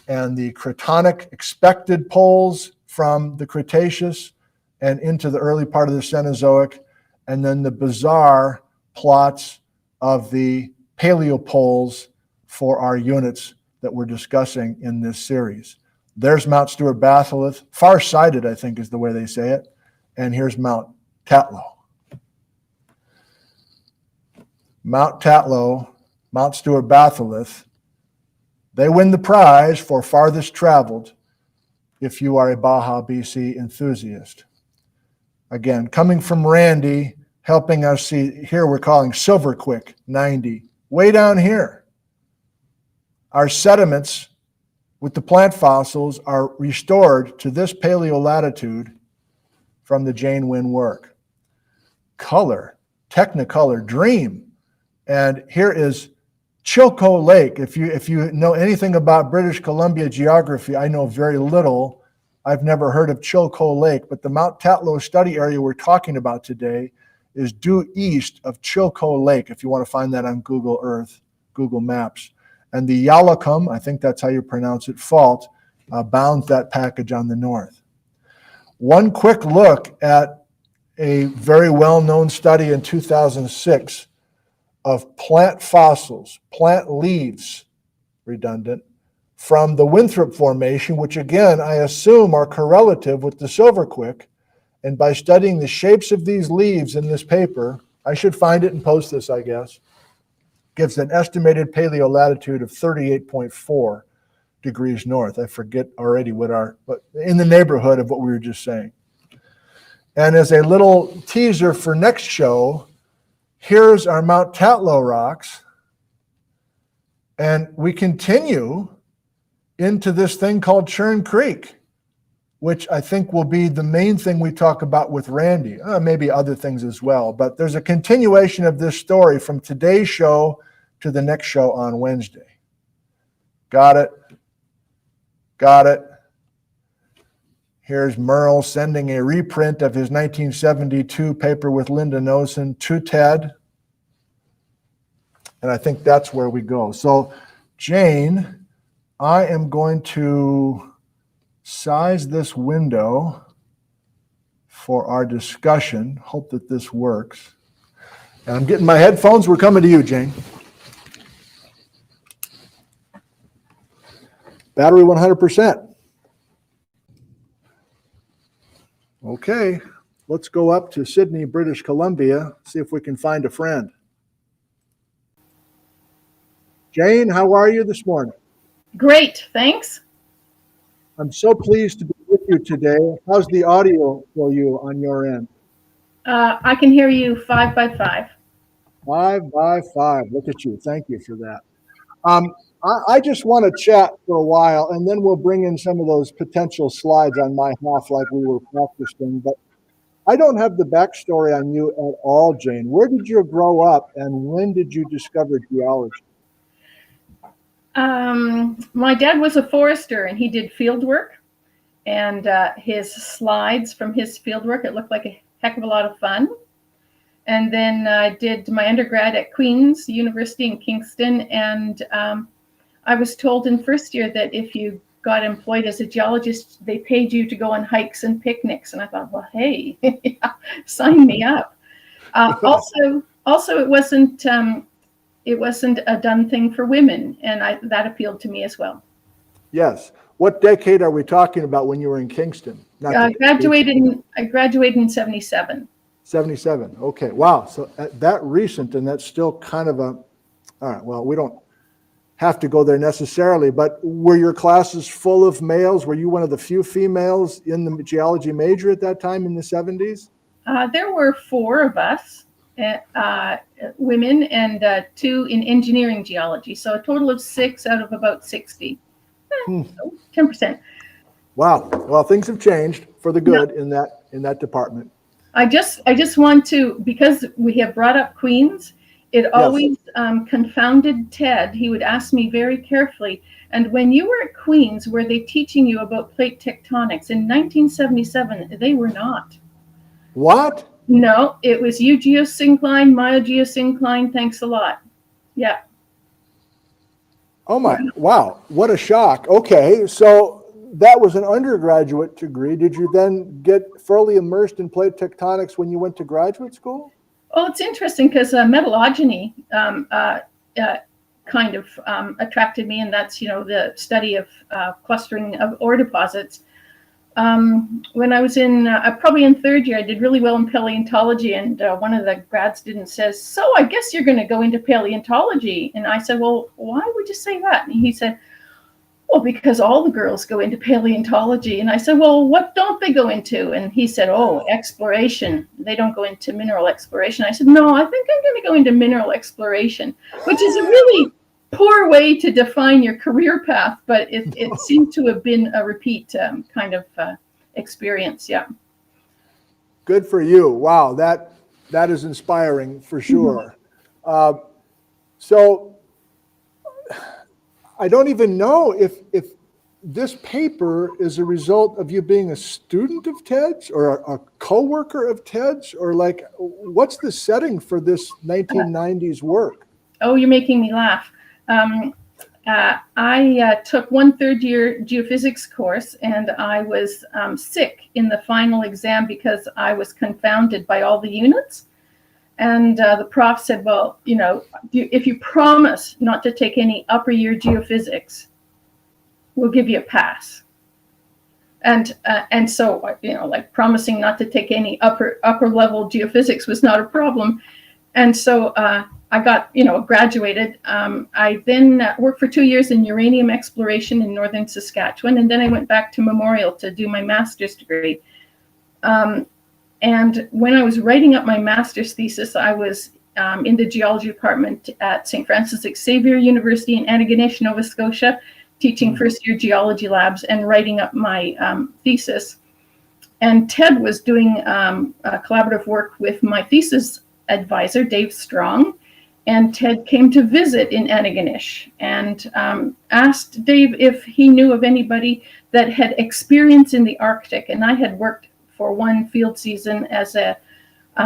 and the cratonic expected poles from the Cretaceous and into the early part of the Cenozoic, and then the bizarre plots of the paleopoles for our units that we're discussing in this series. There's Mount Stuart batholith, far-sighted, I think is the way they say it, and here's Mount Tatlow. Mount Tatlow, Mount Stuart batholith, they win the prize for farthest traveled if you are a Baja BC enthusiast. Again, coming from Randy, helping us see, here we're calling Silver Quick 90, way down here. Our sediments with the plant fossils are restored to this paleolatitude from the Jane Wynne work. Color, Technicolor, Dream. And here is Chilco Lake. If you know anything about British Columbia geography, I know very little. I've never heard of Chilco Lake, but the Mount Tatlow study area we're talking about today is due east of Chilco Lake, if you want to find that on Google Earth, Google Maps. And the Yalakum, I think that's how you pronounce it, fault, bounds that package on the north. One quick look at a very well-known study in 2006 of plant fossils, plant leaves, redundant, from the Winthrop Formation, which again, I assume are correlative with the Silver Quick. And by studying the shapes of these leaves in this paper, I should find it and post this, I guess, gives an estimated paleolatitude of 38.4 degrees north. I forget already but in the neighborhood of what we were just saying. And as a little teaser for next show, here's our Mount Tatlow rocks. And we continue into this thing called Churn Creek, which I think will be the main thing we talk about with Randy, maybe other things as well. But there's a continuation of this story from today's show to the next show on Wednesday. Got it? Got it. Here's Merle sending a reprint of his 1972 paper with Linda Nosen to Ted. And I think that's where we go. So, Jane, I am going to size this window for our discussion. Hope that this works. And I'm getting my headphones. We're coming to you, Jane. Battery 100%. Okay, let's go up to Sydney, British Columbia, see if we can find a friend. Jane, how are you this morning? Great, thanks. I'm so pleased to be with you today. How's the audio for you on your end? I can hear you 5 by 5. 5 by 5. Look at you. Thank you for that. I just want to chat for a while, and then we'll bring in some of those potential slides on my half like we were practicing. But I don't have the backstory on you at all, Jane. Where did you grow up, and when did you discover geology? My dad was a forester, and he did field work. And his slides from his field work, it looked like a heck of a lot of fun. And then I did my undergrad at Queen's University in Kingston, and I was told in first year that if you got employed as a geologist, they paid you to go on hikes and picnics. And I thought, well, hey, sign me up. Also, it wasn't a done thing for women, and that appealed to me as well. Yes. What decade are we talking about when you were in Kingston? I graduated in 77. 77. Okay. Wow. So that recent, and that's still kind of all right. Well, we don't have to go there necessarily, but were your classes full of males? Were you one of the few females in the geology major at that time in the 70s? There were 4 of us, women, and 2 in engineering geology. So a total of 6 out of about 60. So 10%. Wow. Well, things have changed for the good in that department. I just want to, because we have brought up Queens, it always confounded Ted. He would ask me very carefully, and when you were at Queens, were they teaching you about plate tectonics? In 1977, they were not. What? No, it was eugeosyncline, myogeosyncline, thanks a lot. Yeah. Oh my, wow, what a shock. Okay, so that was an undergraduate degree. Did you then get fairly immersed in plate tectonics when you went to graduate school? Well, it's interesting because metallogeny kind of attracted me, and that's, the study of clustering of ore deposits. When I was probably in 3rd year, I did really well in paleontology, and one of the grad students says, "So I guess you're going to go into paleontology." And I said, "Well, why would you say that?" And he said, "Well, because all the girls go into paleontology." And I said, "Well, what don't they go into?" And he said, "Oh, exploration. They don't go into mineral exploration." I said, "No, I think I'm going to go into mineral exploration," which is a really poor way to define your career path, but it seemed to have been a repeat kind of experience. Yeah. Good for you. Wow, that is inspiring for sure. So I don't even know if this paper is a result of you being a student of Ted's or a co-worker of Ted's, or like, what's the setting for this 1990s work? Oh, you're making me laugh. I took one 3rd year geophysics course, and I was sick in the final exam because I was confounded by all the units. And the prof said, "Well, if you promise not to take any upper year geophysics, we'll give you a pass." And so, like promising not to take any upper level geophysics was not a problem. And so I got, graduated. I then worked for 2 years in uranium exploration in northern Saskatchewan, and then I went back to Memorial to do my master's degree. And when I was writing up my master's thesis, I was in the geology department at St. Francis Xavier University in Antigonish, Nova Scotia, teaching first-year geology labs and writing up my thesis. And Ted was doing collaborative work with my thesis advisor, Dave Strong. And Ted came to visit in Antigonish and asked Dave if he knew of anybody that had experience in the Arctic. And I had worked for one field season as a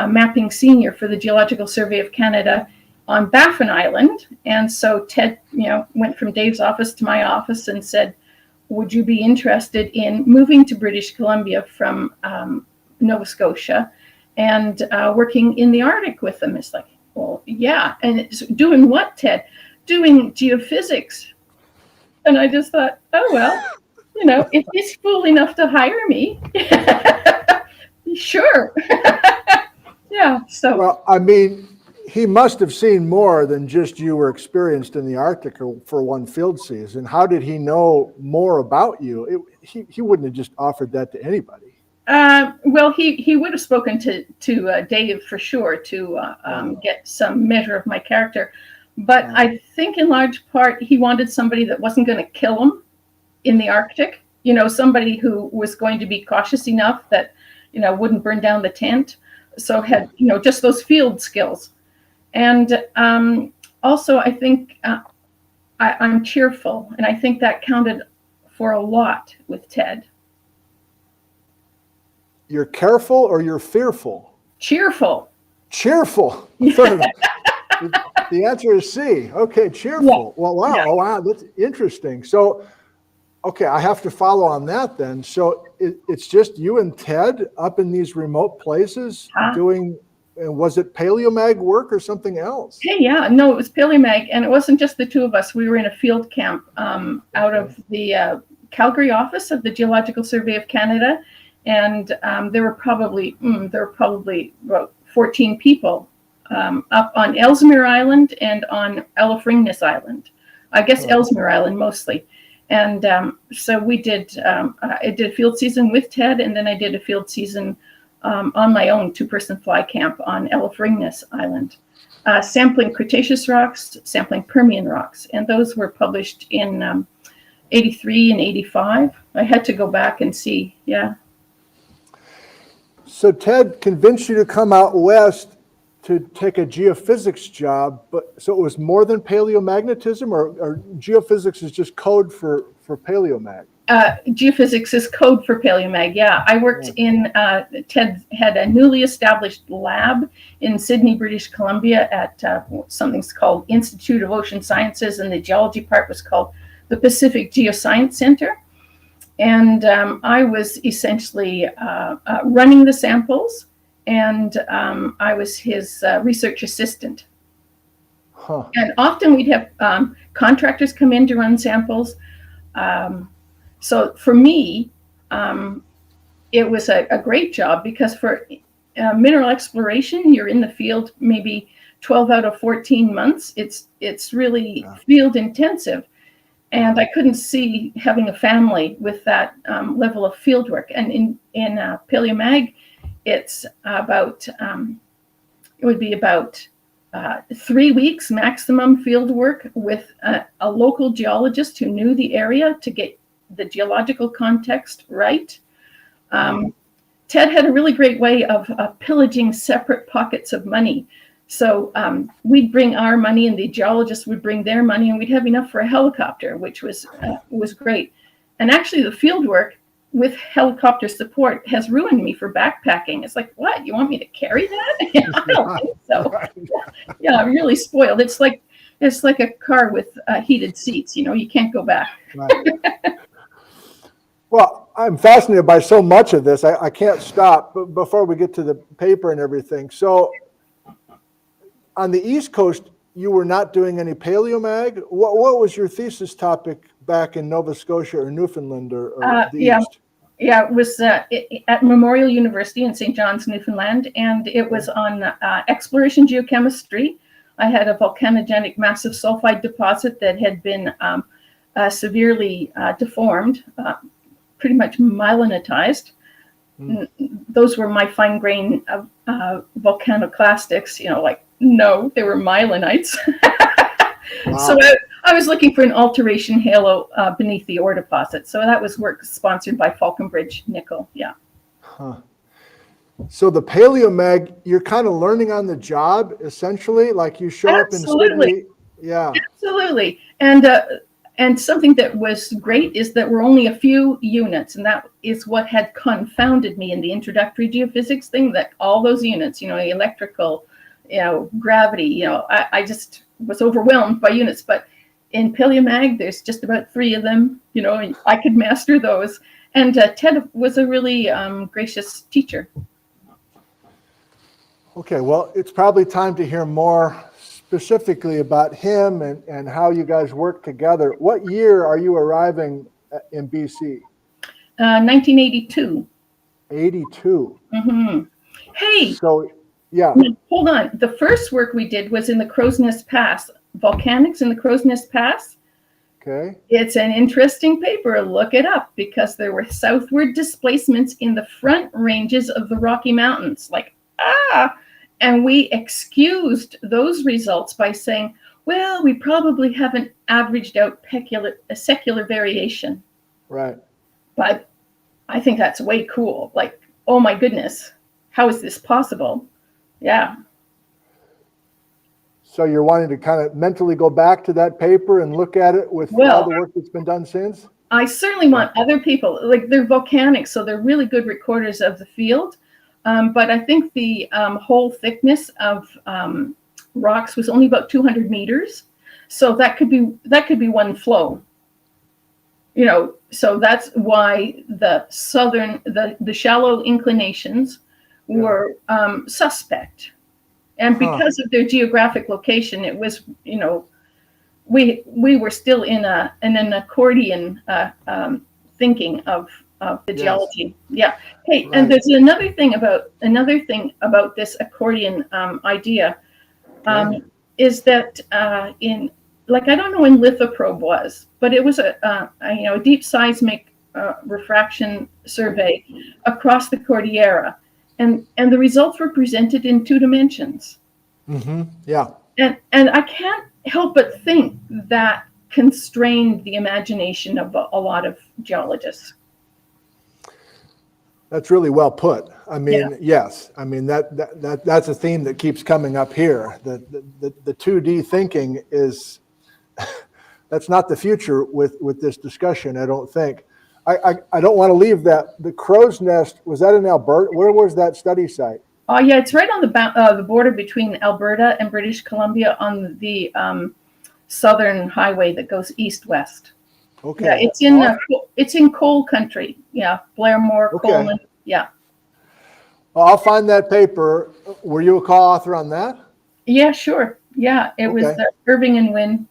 mapping senior for the Geological Survey of Canada on Baffin Island. And so Ted, went from Dave's office to my office and said, "Would you be interested in moving to British Columbia from Nova Scotia and working in the Arctic with them?" It's like, well, yeah. And it's doing what, Ted? Doing geophysics. And I just thought, oh, well, if he's fool enough to hire me, sure. Yeah. So. Well, I mean, he must have seen more than just you were experienced in the Arctic for one field season. How did he know more about you? He wouldn't have just offered that to anybody. Well, he would have spoken to Dave for sure to get some measure of my character. But I think in large part he wanted somebody that wasn't going to kill him in the Arctic. Somebody who was going to be cautious enough that, wouldn't burn down the tent. So had, just those field skills. And also, I think I'm cheerful, and I think that counted for a lot with Ted. You're careful or you're fearful? Cheerful. Cheerful. The answer is C. Okay, cheerful. Yeah. Well, wow. Yeah. Oh, wow, that's interesting. So, okay, I have to follow on that then. So it's just you and Ted up in these remote places doing, and was it Paleomag work or something else? Hey, yeah, no, it was Paleomag, and it wasn't just the two of us. We were in a field camp out of the Calgary office of the Geological Survey of Canada, and there were probably about 14 people up on Ellesmere Island and on Ellefringness Island. I guess Ellesmere Island mostly. And so we did, I did a field season with Ted, and then I did a field season on my own 2-person fly camp on Ellefringness Island, sampling Cretaceous rocks, sampling Permian rocks. And those were published in 83 and 85. I had to go back and see, yeah. So Ted convinced you to come out west to take a geophysics job, but so it was more than paleomagnetism, or geophysics is just code for paleomag? Geophysics is code for Paleomag, yeah. I worked in, Ted had a newly established lab in Sydney, British Columbia at something's called Institute of Ocean Sciences, and the geology part was called the Pacific Geoscience Center. And I was essentially running the samples, and I was his research assistant. Huh. And often we'd have contractors come in to run samples. So for me, it was a great job, because for mineral exploration, you're in the field maybe 12 out of 14 months. It's really field intensive. And I couldn't see having a family with that level of field work. And in Paleomag, it's about, it would be about 3 weeks maximum field work with a local geologist who knew the area to get the geological context right. Ted had a really great way of pillaging separate pockets of money. So we'd bring our money, and the geologists would bring their money, and we'd have enough for a helicopter, which was great. And actually, the field work with helicopter support has ruined me for backpacking. It's like, what? You want me to carry that? I don't think so. Yeah, I'm really spoiled. It's like a car with heated seats. You can't go back. Right. Well, I'm fascinated by so much of this. I can't stop. But before we get to the paper and everything, so on the East Coast, you were not doing any paleomag. What was your thesis topic back in Nova Scotia or Newfoundland or the East? Yeah, it was at Memorial University in St. John's, Newfoundland, and it was on exploration geochemistry. I had a volcanogenic massive sulfide deposit that had been severely deformed, pretty much myelinitized. Those were my fine grain volcanoclastics, no, they were myelinites. Wow. So I was looking for an alteration halo beneath the ore deposit. So that was work sponsored by Falconbridge Nickel. Yeah. Huh. So the paleomag, you're kind of learning on the job, essentially, like you show up in Sydney. Yeah. Absolutely. And something that was great is that we're only a few units, and that is what had confounded me in the introductory geophysics thing, that all those units, electrical, gravity, I just was overwhelmed by units. But in Paleomag, there's just about 3 of them, and I could master those. And Ted was a really gracious teacher. Okay, well, it's probably time to hear more specifically about him and how you guys work together. What year are you arriving in BC? 1982. 82. Mm-hmm. Hey. So, yeah. Hold on. The first work we did was in the Crow's Nest Pass, volcanics in the Crow's Nest Pass. Okay. It's an interesting paper. Look it up, because there were southward displacements in the front ranges of the Rocky Mountains. And we excused those results by saying, Well, we probably haven't averaged out a secular variation, Right. but I think that's way cool. Like, oh my goodness, how is this possible? Yeah. So you're wanting to kind of mentally go back to that paper and look at it with all Well, the work that's been done since? I certainly want other people, like they're volcanic, so they're really good recorders of the field. But I think the whole thickness of rocks was only about 200 meters. So that could be one flow. You know, so that's why the the shallow inclinations were suspect. And because of their geographic location, it was, you know, we were still in an accordion thinking of the geology. Yeah. Hey, and there's another thing about this accordion idea is that in, like, I don't know when lithoprobe was, but it was a deep seismic refraction survey across the Cordillera, and the results were presented in 2 dimensions. Mm-hmm. Yeah. And I can't help but think that constrained the imagination of a lot of geologists. That's really well put. I mean, yes. I mean, that's a theme that keeps coming up here. The 2D thinking is, that's not the future with this discussion, I don't think. I don't want to leave that. The crow's nest, was that in Alberta? Where was that study site? Oh, yeah, it's right on the border between Alberta and British Columbia on the southern highway that goes east-west. Okay. Yeah, it's in coal country. Yeah, Blairmore, Coleman. Yeah. Well, I'll find that paper. Were you a co-author on that? Yeah, sure. Yeah, it was Irving and Wynne.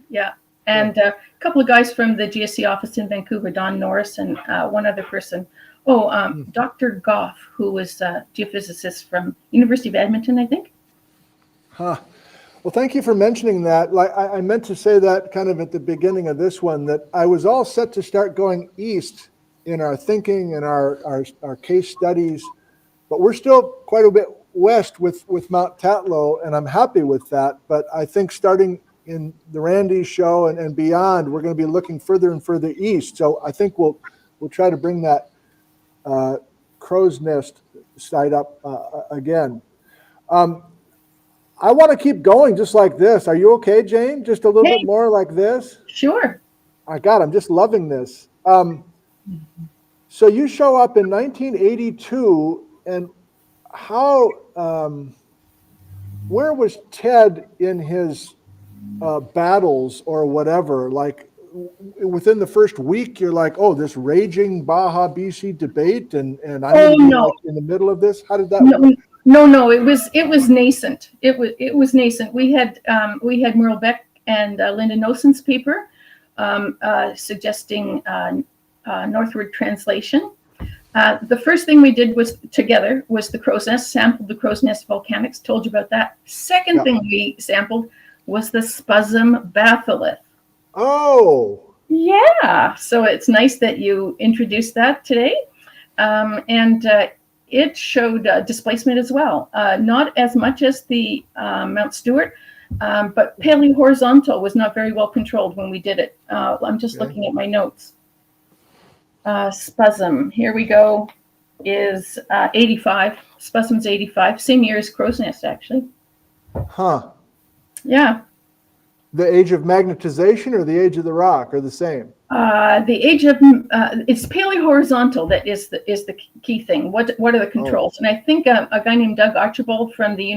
Yeah, and a couple of guys from the GSC office in Vancouver, Don Norris, and one other person. Dr. Goff, who was a geophysicist from University of Edmonton, I think. Huh. Well, thank you for mentioning that. Like I meant to say that kind of at the beginning of this one, that I was all set to start going east in our thinking and our case studies, but we're still quite a bit west with Mount Tatlow, and I'm happy with that. But I think starting in the Randy show and beyond, we're going to be looking further and further east. So I think we'll try to bring that crow's nest site up again. I want to keep going just like this. Are you okay, Jane? Just a little bit more like this? Sure. I'm just loving this. So you show up in 1982, and how, where was Ted in his battles or whatever? Like within the first week, you're like, oh, this raging Baja BC debate, and I'm like in the middle of this. How did that work? No, it was nascent. It was nascent. We had Merle Beck and Linda Noson's paper suggesting northward translation. The first thing we did was the crow's nest, sampled the crow's nest volcanics, told you about that. Second thing we sampled was the spasm batholith. Oh. Yeah. So it's nice that you introduced that today. It showed displacement as well. Not as much as the Mount Stewart, but paleohorizontal was not very well controlled when we did it. I'm just looking at my notes. Spasm, here we go, is 85. Spasm's 85, same year as crow's nest, actually. Huh. Yeah. The age of magnetization or the age of the rock are the same? The age of it's paleohorizontal that is the key thing. What are the controls? And I think a guy named Doug Archibald from the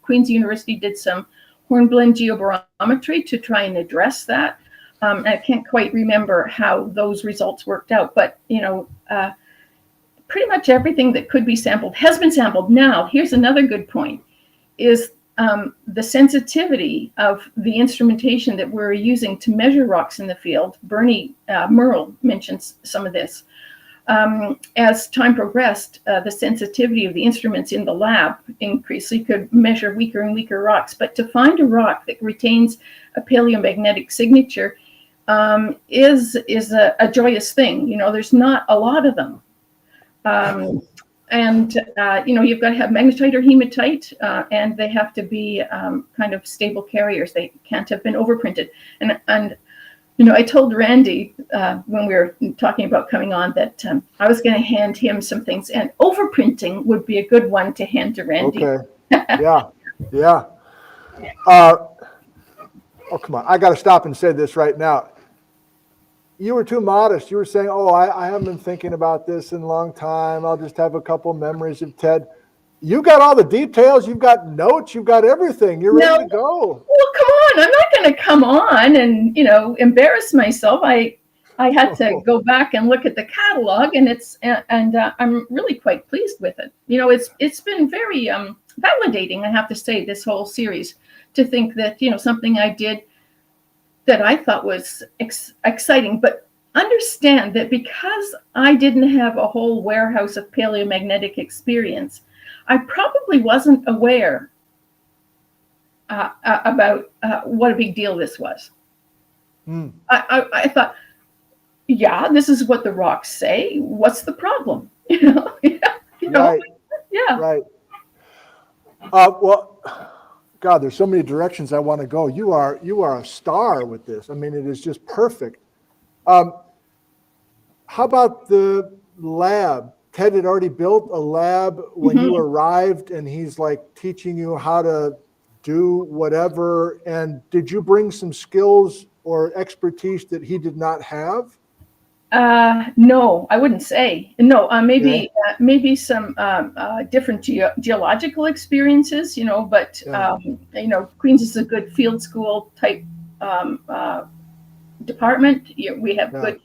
Queen's University did some hornblende geobarometry to try and address that. I can't quite remember how those results worked out, but pretty much everything that could be sampled has been sampled. Now, here's another good point: is the sensitivity of the instrumentation that we're using to measure rocks in the field. Bernie Merle mentions some of this. As time progressed, the sensitivity of the instruments in the lab increased, so you could measure weaker and weaker rocks. But to find a rock that retains a paleomagnetic signature is a joyous thing. You know, there's not a lot of them. And you've got to have magnetite or hematite, and they have to be kind of stable carriers. They can't have been overprinted. And I told Randy when we were talking about coming on that I was going to hand him some things, and overprinting would be a good one to hand to Randy. Okay. Yeah. Yeah. Oh, come on. I got to stop and say this right now. You were too modest. You were saying, I haven't been thinking about this in a long time. I'll just have a couple memories of Ted. You got all the details. You've got notes. You've got everything. You're ready to go. Well, come on. I'm not going to come on and, embarrass myself. I had to go back and look at the catalog, and I'm really quite pleased with it. It's been very validating, I have to say, this whole series, to think that, something I did that I thought was exciting, but understand that because I didn't have a whole warehouse of paleomagnetic experience, I probably wasn't aware about what a big deal this was. I thought, yeah, this is what the rocks say. What's the problem? Right. Yeah. Right. Well, God, there's so many directions I want to go. You are a star with this. I mean, it is just perfect. How about the lab? Ted had already built a lab when you arrived, and he's like teaching you how to do whatever. And did you bring some skills or expertise that he did not have? No, I wouldn't say. No, maybe some different geological experiences, but, Queens is a good field school type department. We have good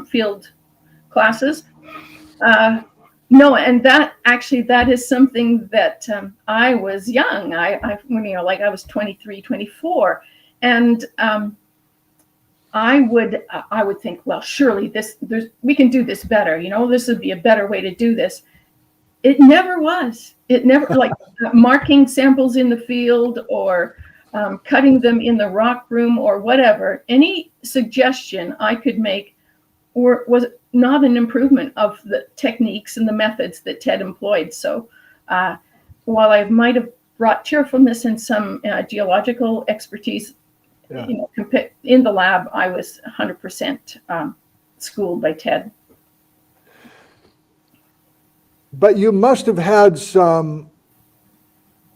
field classes. No, and that is something that I was young. I was 23, 24, and I would think, well, surely we can do this better. This would be a better way to do this. It never was. It never, like marking samples in the field or cutting them in the rock room or whatever. Any suggestion I could make was not an improvement of the techniques and the methods that Ted employed. So while I might have brought cheerfulness and some geological expertise, in the lab, I was 100% schooled by Ted. But you must have had some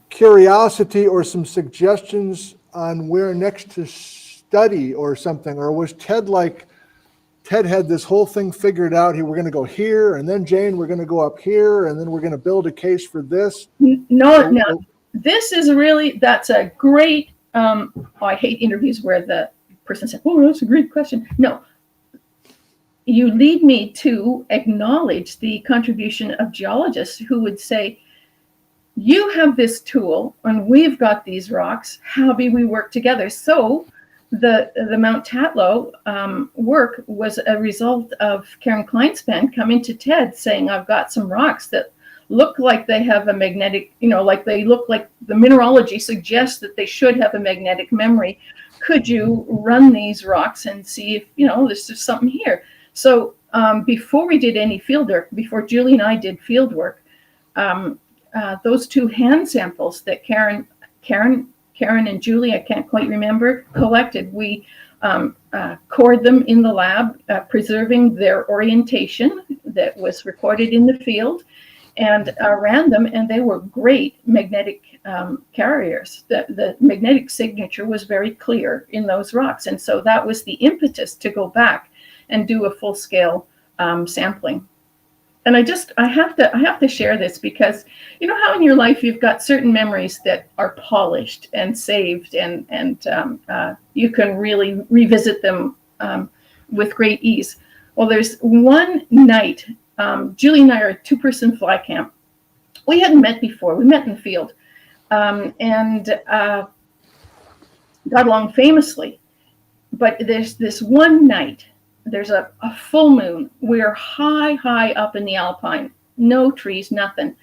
curiosity or some suggestions on where next to study or something, or was Ted had this whole thing figured out? We're going to go here, and then Jane, we're going to go up here, and then we're going to build a case for this. No. This is that's a great. I hate interviews where the person said, "Oh, that's a great question." No, you lead me to acknowledge the contribution of geologists who would say, "You have this tool, and we've got these rocks. How do we work together?" So, the Mount Tatlow work was a result of Karen Kleinspan coming to Ted saying, "I've got some rocks that look like they have a magnetic, like they look like the mineralogy suggests that they should have a magnetic memory. Could you run these rocks and see if, there's something here?" So before we did any field work, before Julie and I did field work, those two hand samples that Karen and Julie, I can't quite remember, collected, we cored them in the lab, preserving their orientation that was recorded in the field, and ran them, and they were great magnetic carriers. The magnetic signature was very clear in those rocks, and so that was the impetus to go back and do a full-scale sampling. And I have to share this because how in your life you've got certain memories that are polished and saved, and you can really revisit them with great ease. Well, there's one night. Julie and I are a two-person fly camp. We hadn't met before. We met in the field and got along famously. But there's this one night, there's a full moon. We're high up in the Alpine, no trees, nothing.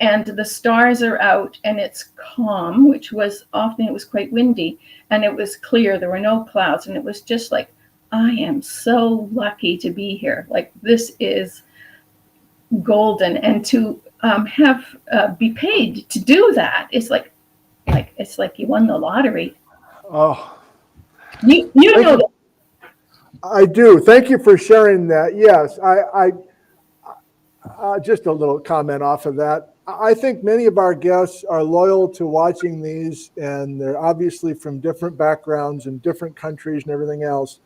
And the stars are out, and it's calm, which was often, it was quite windy, and it was clear. There were no clouds, and it was just like, I am so lucky to be here. Like, this is golden, and to have be paid to do that, it's like it's like you won the lottery. Oh, You thank know you. I do. Thank you for sharing that. Yes, I just a little comment off of that. I think many of our guests are loyal to watching these, and they're obviously from different backgrounds and different countries and everything else.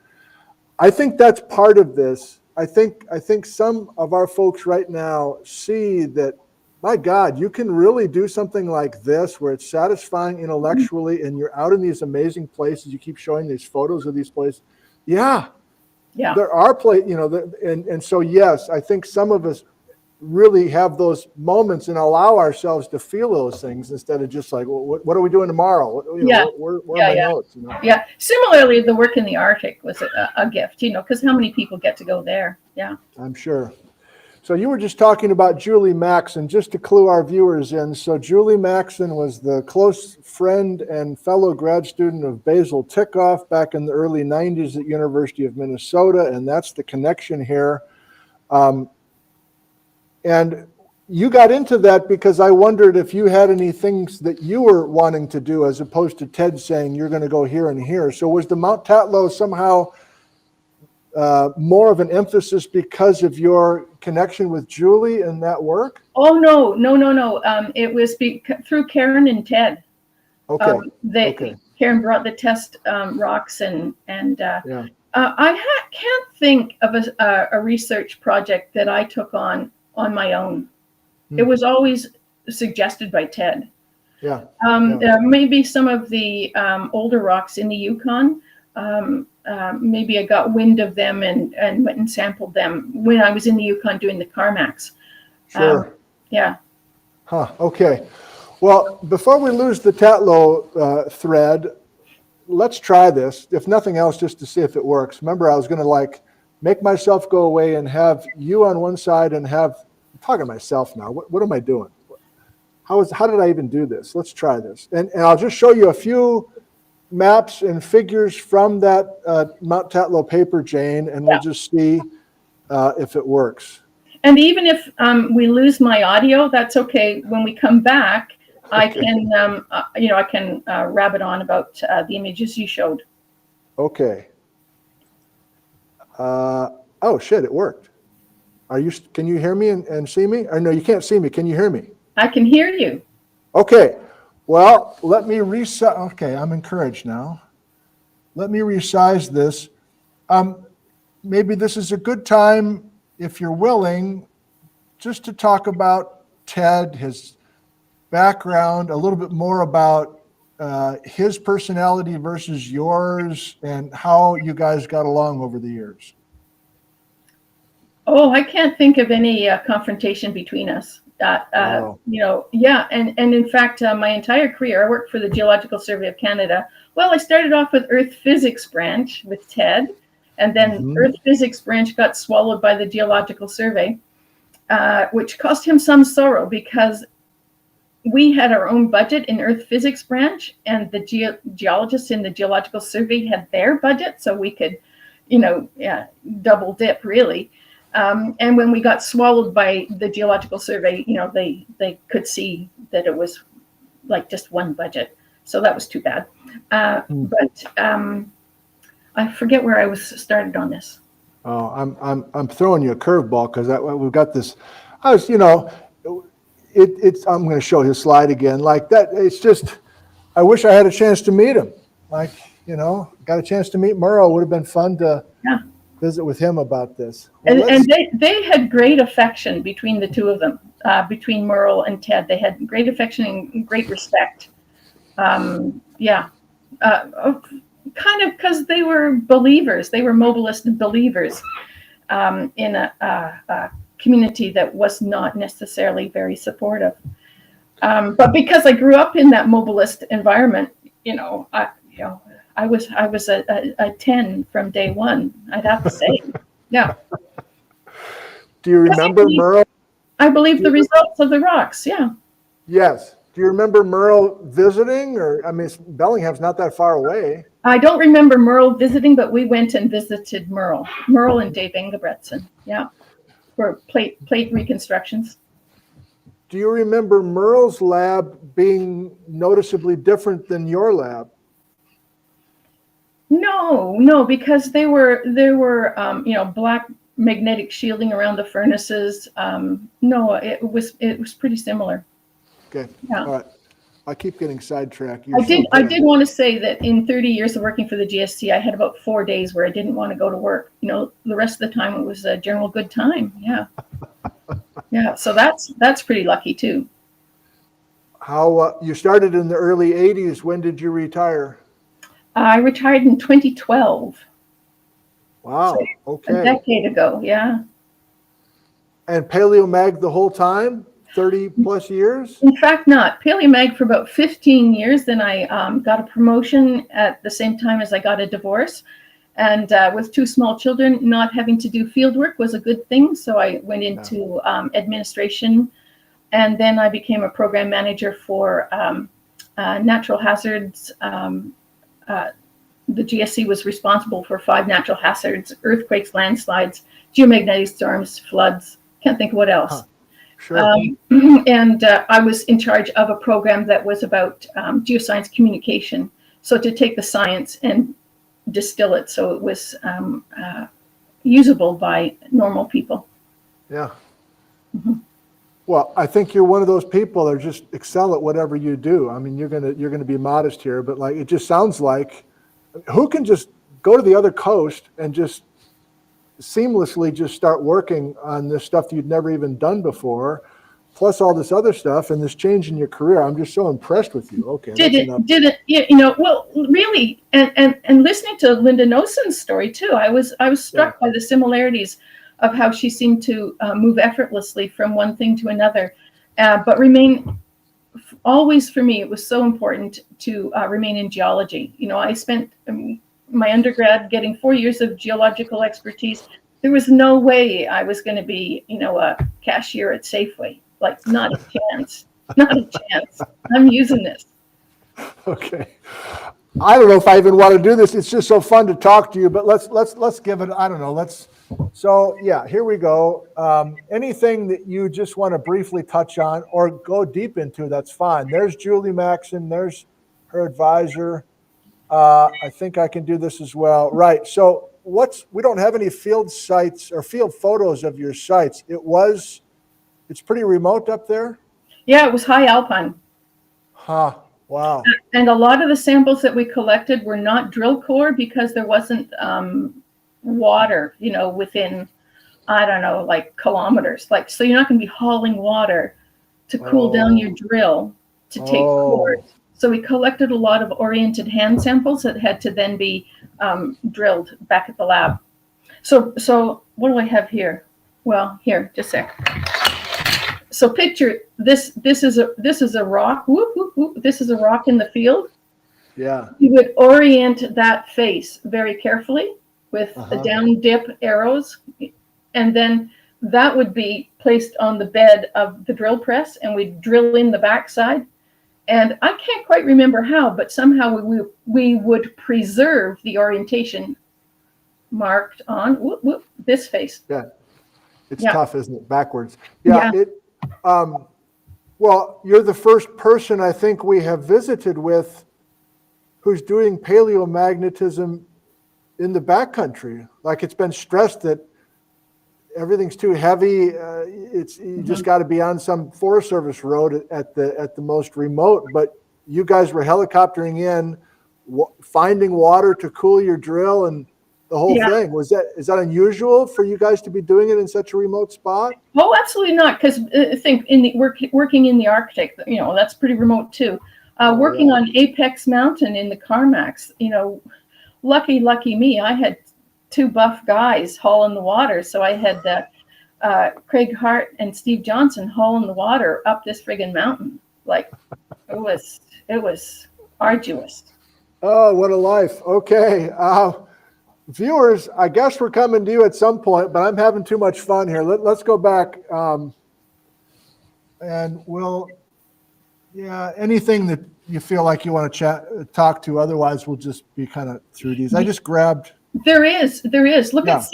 I think that's part of this. I think some of our folks right now see that, my God, you can really do something like this where it's satisfying intellectually, and you're out in these amazing places. You keep showing these photos of these places. Yeah, Yeah. there are and so yes, I think some of us really have those moments and allow ourselves to feel those things instead of just like, well, what are we doing tomorrow? Where are my notes? Yeah. Similarly, the work in the Arctic was a gift, because how many people get to go there? Yeah. I'm sure. So you were just talking about Julie Maxson, just to clue our viewers in. So Julie Maxson was the close friend and fellow grad student of Basil Tikoff back in the early 90s at University of Minnesota, and that's the connection here. And you got into that because I wondered if you had any things that you were wanting to do as opposed to Ted saying you're going to go here and here. So was the Mount Tatlow somehow more of an emphasis because of your connection with Julie and that work? Oh, no. It was through Karen and Ted. Okay. Karen brought the test rocks and yeah. can't think of a research project that I took on my own. It was always suggested by Ted. Yeah. Maybe some of the older rocks in the Yukon. Maybe I got wind of them and went and sampled them when I was in the Yukon doing the Carmax. Sure. Yeah. Huh. Okay. Well, before we lose the Tatlow thread, let's try this. If nothing else, just to see if it works. Remember, I was going to make myself go away and have you on one side and I'm talking to myself now. What am I doing? How did I even do this? Let's try this. And I'll just show you a few maps and figures from that Mount Tatlow paper, Jane, and we'll just see if it works. And even if we lose my audio, that's okay. When we come back, I can, I can rabbit on about the images you showed. Okay. Oh shit! It worked. Can you hear me and see me? Or no, you can't see me. Can you hear me? I can hear you. Okay. Well, let me resize. Okay, I'm encouraged now. Let me resize this. Maybe this is a good time, if you're willing, just to talk about Ted, his background, a little bit more about his personality versus yours, and how you guys got along over the years. Oh, I can't think of any confrontation between us. And in fact, my entire career, I worked for the Geological Survey of Canada. Well, I started off with Earth Physics branch with Ted, and then Earth Physics branch got swallowed by the Geological Survey, which caused him some sorrow because we had our own budget in Earth Physics branch, and the geologists in the Geological Survey had their budget, so we could, double dip really. And when we got swallowed by the Geological Survey, they could see that it was like just one budget. So that was too bad. But I forget where I was started on this. Oh, I'm throwing you a curveball because we've got this. I'm going to show his slide again. Like that, it's just. I wish I had a chance to meet him. Got a chance to meet Merle. Would have been fun to. Yeah. Visit with him about this. Well, and they had great affection between the two of them, between Merle and Ted. They had great affection and great respect. Kind of because they were believers. They were mobilist believers in a community that was not necessarily very supportive. But because I grew up in that mobilist environment, I was a 10 from day one, I'd have to say. Yeah. Do you remember Merle? I believe the results of the rocks, yeah. Yes. Do you remember Merle visiting? Bellingham's not that far away. I don't remember Merle visiting, but we went and visited Merle and Dave Ingebretson, yeah. for plate reconstructions. Do you remember Merle's lab being noticeably different than your lab? No, because there were black magnetic shielding around the furnaces. No, it was pretty similar. Okay. Yeah. All right. I keep getting sidetracked. I did want to say that in 30 years of working for the GSC, I had about 4 days where I didn't want to go to work. The rest of the time it was a general good time. Yeah. Yeah. So that's pretty lucky too. How you started in the early 80s. When did you retire? I retired in 2012. Wow. So Okay. a decade ago. Yeah. And Paleomag the whole time? 30 plus years? In fact, not. Paleomag for about 15 years. Then I got a promotion at the same time as I got a divorce. And with 2 small children, not having to do field work was a good thing. So I went into administration. And then I became a program manager for natural hazards. The GSC was responsible for 5 natural hazards: earthquakes, landslides, geomagnetic storms, floods. Can't think of what else. Huh. Sure. And I was in charge of a program that was about geoscience communication. So to take the science and distill it so it was usable by normal people. Yeah. Mm-hmm. Well, I think you're one of those people that just excel at whatever you do. I mean, you're gonna be modest here, but like it just sounds like who can just go to the other coast and just seamlessly just start working on this stuff that you'd never even done before, plus all this other stuff and this change in your career. I'm just so impressed with you. Okay. Did it, well, really, and listening to Linda Noson's story too, I was struck by the similarities of how she seemed to move effortlessly from one thing to another, but remain always, for me, it was so important to remain in geology. I spent my undergrad getting 4 years of geological expertise. There was no way I was going to be, a cashier at Safeway. Like, not a chance. Not a chance. I'm using this. Okay. I don't know if I even want to do this. It's just so fun to talk to you, but let's give it, I don't know. So yeah, here we go. Anything that you just want to briefly touch on or go deep into, that's fine. There's Julie Maxon. There's her advisor. I think I can do this as well. Right. So we don't have any field sites or field photos of your sites. It's pretty remote up there. Yeah, it was high alpine. Huh. Wow. And a lot of the samples that we collected were not drill core because there wasn't water, within, I don't know, like kilometers. So you're not going to be hauling water to cool down your drill to take cores. So we collected a lot of oriented hand samples that had to then be drilled back at the lab. So what do I have here? Well, here, just a sec. So picture this. This is a rock. Whoop, whoop, whoop. This is a rock in the field. Yeah. You would orient that face very carefully with the down dip arrows, and then that would be placed on the bed of the drill press, and we'd drill in the backside. And I can't quite remember how, but somehow we would preserve the orientation marked on this face. Yeah. It's tough, isn't it? Backwards. Yeah. Well, you're the first person I think we have visited with who's doing paleomagnetism in the backcountry. Like, it's been stressed that everything's too heavy. You just got to be on some Forest Service road at the most remote. But you guys were helicoptering in, finding water to cool your drill, and the whole thing. Is that unusual for you guys to be doing it in such a remote spot? Oh, absolutely not. Because I think working in the Arctic, that's pretty remote too. Working on Apex Mountain in the Carmacks, lucky me, I had 2 buff guys hauling the water. So I had Craig Hart and Steve Johnson hauling the water up this friggin' mountain. Like, it was arduous. Oh, what a life. Okay. Viewers, I guess we're coming to you at some point, but I'm having too much fun here. Let's go back and anything that you feel like you want to talk to. Otherwise, we'll just be kind of through these. I just grabbed. There is. Look at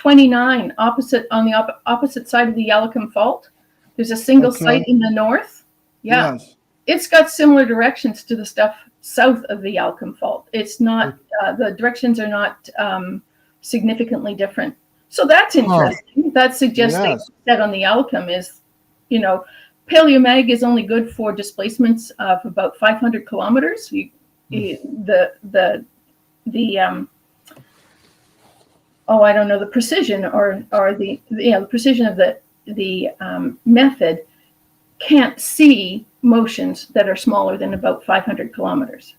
29, opposite on the opposite side of the Yalakum Fault. There's a single Okay. site in the north. Yeah, Yes. it's got similar directions to the stuff south of the Yalakum Fault. It's not, the directions are not significantly different. So that's interesting. That suggests Yes. that on the Yalakum is, you know, Paleomag is only good for displacements of about 500 kilometers. I don't know the precision or the precision of the method can't see motions that are smaller than about 500 kilometers.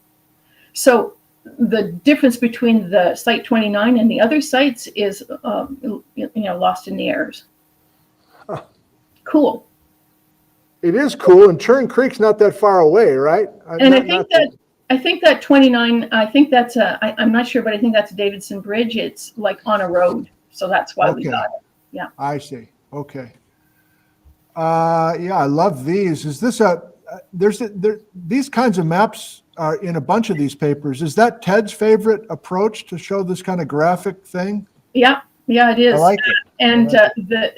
So the difference between the site 29 and the other sites is lost in the errors. Cool. It is cool, and Churn Creek's not that far away, right? And I think that 29, I think that's I'm not sure, but I think that's Davidson Bridge. It's like on a road. So that's why we got it. Yeah. I see. Okay. Yeah, I love these. Is this these kinds of maps are in a bunch of these papers. Is that Ted's favorite approach to show this kind of graphic thing? Yeah, it is. I like it. And the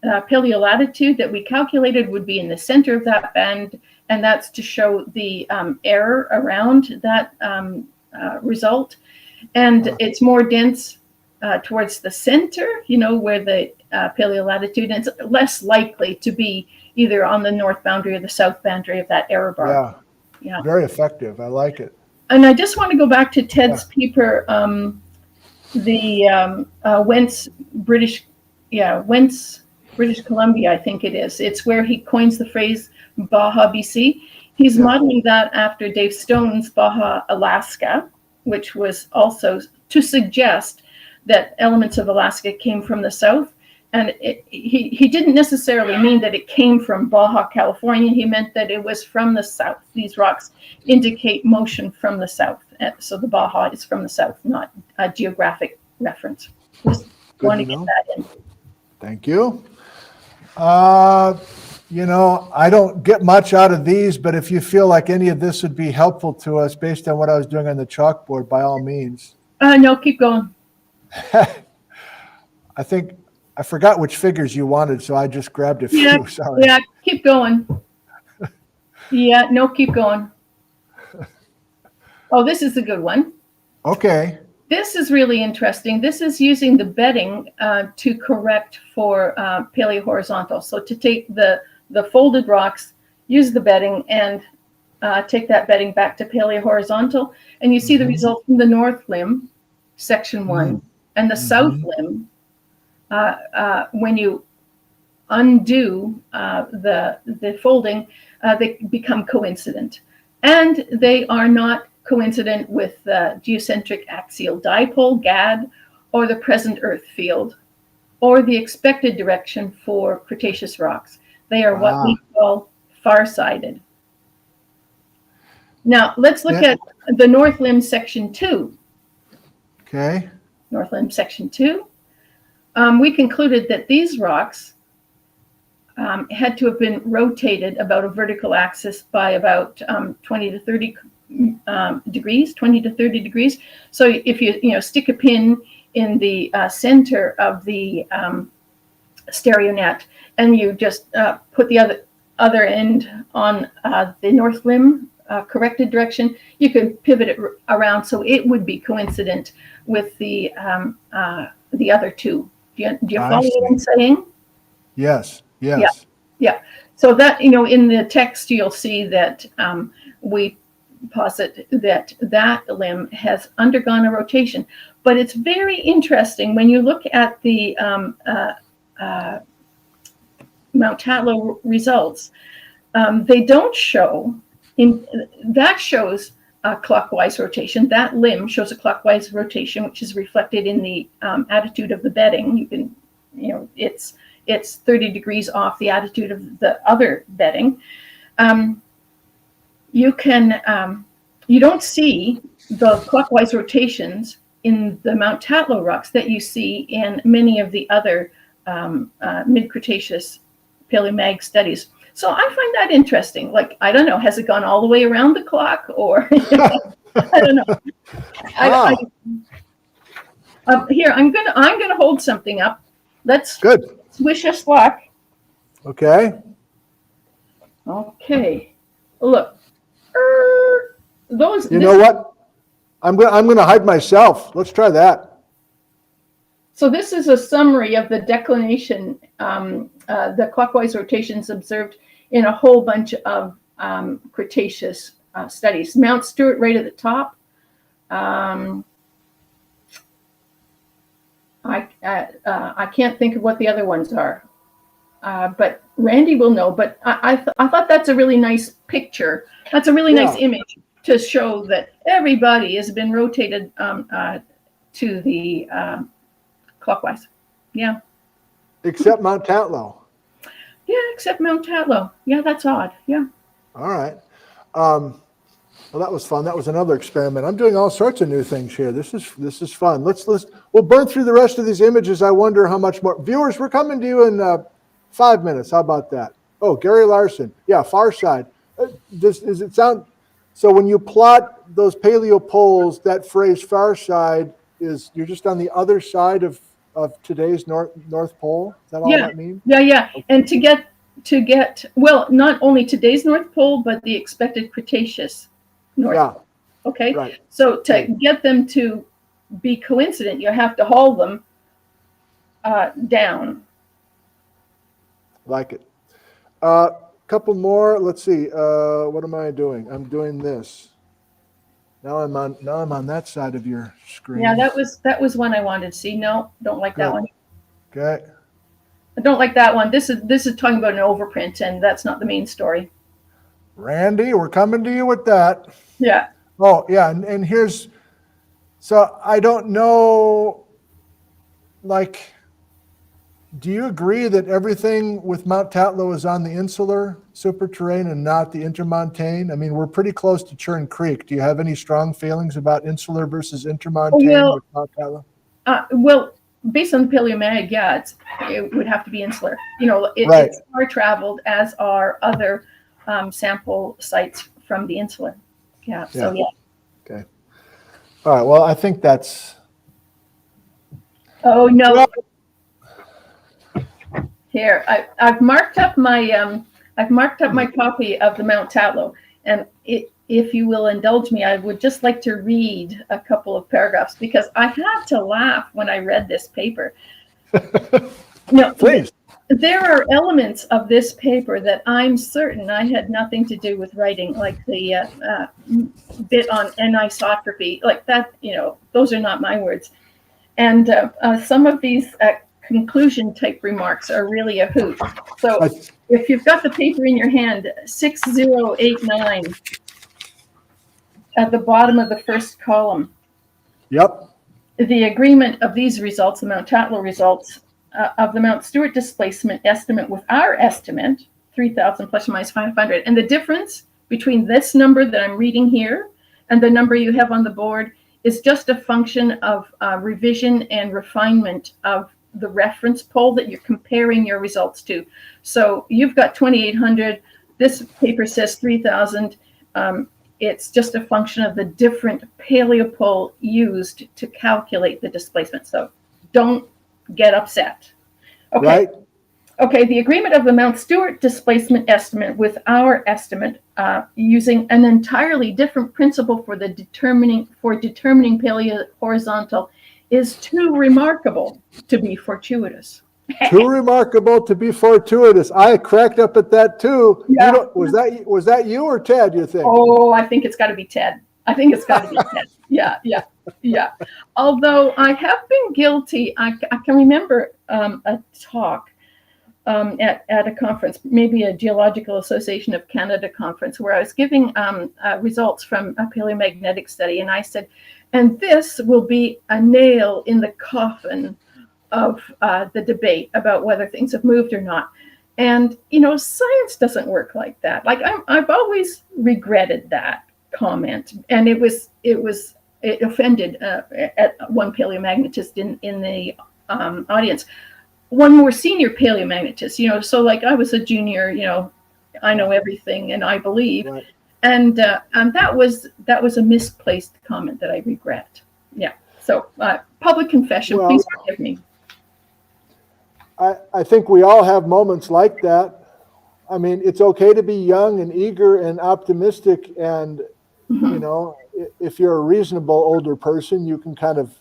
paleolatitude that we calculated would be in the center of that band, and that's to show the error around that result. And it's more dense towards the center, where the paleolatitude, and it's less likely to be either on the north boundary or the south boundary of that error bar. Yeah. Very effective. I like it. And I just want to go back to Ted's paper, Wentz, British Columbia, I think it is. It's where he coins the phrase Baja BC. He's modeling that after Dave Stone's Baja Alaska, which was also to suggest that elements of Alaska came from the south. And he didn't necessarily mean that it came from Baja, California. He meant that it was from the south. These rocks indicate motion from the south. So the Baja is from the south, not a geographic reference. Just want to get that in. Thank you. I don't get much out of these, but if you feel like any of this would be helpful to us based on what I was doing on the chalkboard, by all means. No, keep going. I think I forgot which figures you wanted, so I just grabbed a few. Sorry. Yeah, keep going. Keep going. Oh, this is a good one. Okay. This is really interesting. This is using the bedding to correct for paleohorizontal. So to take the folded rocks, use the bedding, and take that bedding back to paleohorizontal. And you see the result from the north limb, section 1, and the south limb. When you undo the folding, they become coincident. And they are not coincident with the geocentric axial dipole, GAD, or the present Earth field, or the expected direction for Cretaceous rocks. They are what we call far-sighted. Now, let's look at the North Limb Section 2. Okay. North Limb Section 2. We concluded that these rocks had to have been rotated about a vertical axis by about 20 to 30 degrees. So if you stick a pin in the center of the stereo net and you just put the other end on the north limb corrected direction, you can pivot it around so it would be coincident with the other two. Do you follow what I'm saying? Yes. Yeah. So that, in the text, you'll see that we posit that limb has undergone a rotation. But it's very interesting when you look at the Mount Tatlow results. They don't show, that shows a clockwise rotation. That limb shows a clockwise rotation, which is reflected in the attitude of the bedding. You can, it's 30 degrees off the attitude of the other bedding. You don't see the clockwise rotations in the Mount Tatlow rocks that you see in many of the other mid-Cretaceous paleomag studies. So I find that interesting. Like, I don't know, has it gone all the way around the clock, or I don't know. Here, I'm gonna hold something up. Let's Good. wish us luck. Okay. Okay. Look. Those. You know what? I'm gonna hide myself. Let's try that. So this is a summary of the declination, the clockwise rotations observed in a whole bunch of Cretaceous studies. Mount Stewart right at the top. I can't think of what the other ones are, but Randy will know. But I thought that's a really nice picture. That's a really nice image to show that everybody has been rotated to the clockwise. Yeah. Except Mount Tatlow. Yeah, except Mount Tatlow. Yeah, that's odd. Yeah. All right. Well, that was fun. That was another experiment. I'm doing all sorts of new things here. This is fun. We'll burn through the rest of these images. I wonder how much more. Viewers, we're coming to you in 5 minutes. How about that? Oh, Gary Larson. Yeah, far side. Does it sound? So when you plot those paleo poles, that phrase far side is you're just on the other side of today's North Pole. Is that all that means? Yeah. And to get well, not only today's North Pole, but the expected Cretaceous North Pole. Okay. Right. So to get them to be coincident, you have to haul them down. Like it. Couple more. Let's see. What am I doing? I'm doing this. Now I'm on that side of your screen. Yeah, that was one I wanted to see. No, don't like that one. Okay. I don't like that one. This is talking about an overprint, and that's not the main story. Randy, we're coming to you with that. Yeah. Oh, yeah, and here's, so I don't know, like, do you agree that everything with Mount Tatlow is on the insular superterrain and not the intermontane? I mean, we're pretty close to Churn Creek. Do you have any strong feelings about insular versus intermontane with Mount Tatlow? Well, based on the Paleomag, yeah, it would have to be insular. You know, it's far traveled, as are other sample sites from the insular. Yeah. So yeah. Okay. All right. Well, I think that's. Oh no. Here, I've marked up my copy of the Mount Tatlow, and if you will indulge me, I would just like to read a couple of paragraphs because I had to laugh when I read this paper. No, please. There are elements of this paper that I'm certain I had nothing to do with writing, like the bit on anisotropy, like that. You know, those are not my words, and some of these conclusion type remarks are really a hoot. So if you've got the paper in your hand, 6089 at the bottom of the first column. Yep. The agreement of these results, the Mount Tatlow results, of the Mount Stewart displacement estimate with our estimate, 3,000 plus or minus 500. And the difference between this number that I'm reading here and the number you have on the board is just a function of revision and refinement of the reference pole that you're comparing your results to. So you've got 2,800. This paper says 3,000. It's just a function of the different paleopole used to calculate the displacement. So don't get upset. Okay. Right. Okay. The agreement of the Mount Stewart displacement estimate with our estimate using an entirely different principle for determining paleo horizontal is too remarkable to be fortuitous. Too remarkable to be fortuitous. I cracked up at that too. Yeah. Was that you or Ted, you think? Oh, I think it's got to be Ted. I think it's got to be Ted. Yeah. Although I have been guilty, I can remember a talk at a conference, maybe a Geological Association of Canada conference, where I was giving results from a paleomagnetic study, and I said, and this will be a nail in the coffin of the debate about whether things have moved or not. And, you know, science doesn't work like that. Like I've always regretted that comment. And it offended at one paleomagnetist in the audience, one more senior paleomagnetist, you know, so like I was a junior, you know, I know everything and I believe. Right. And that was a misplaced comment that I regret. Yeah. So public confession, Well, please forgive me. I think we all have moments like that. I mean, it's okay to be young and eager and optimistic. And, you know, if you're a reasonable older person, you can kind of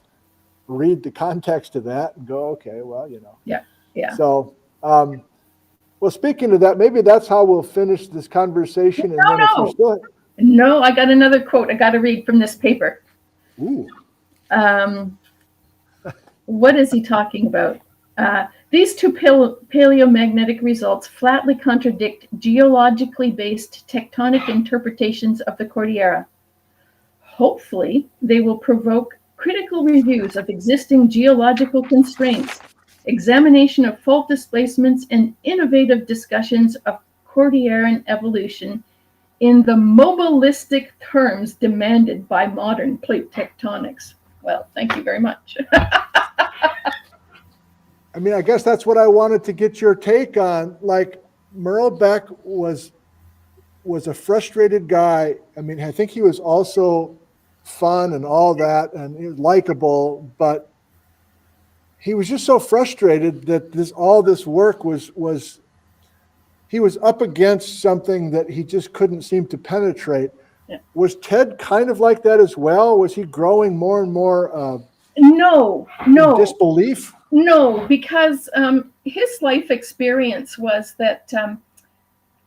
read the context of that and go, okay, well, you know. Yeah, yeah. So, well, speaking of that, maybe that's how we'll finish this conversation. And then if you still... No, I got another quote I got to read from this paper. Ooh. What is he talking about? These two paleomagnetic results flatly contradict geologically based tectonic interpretations of the Cordillera. Hopefully, they will provoke critical reviews of existing geological constraints, examination of fault displacements, and innovative discussions of Cordilleran evolution in the mobilistic terms demanded by modern plate tectonics. Well, thank you very much. I mean, I guess that's what I wanted to get your take on. Like, Merle Beck was a frustrated guy. I mean, I think he was also fun and all that, and he was likable, but he was just so frustrated that all this work was he was up against something that he just couldn't seem to penetrate. Yeah. Was Ted kind of like that as well? Was he growing more and more No. in disbelief? No, because his life experience was that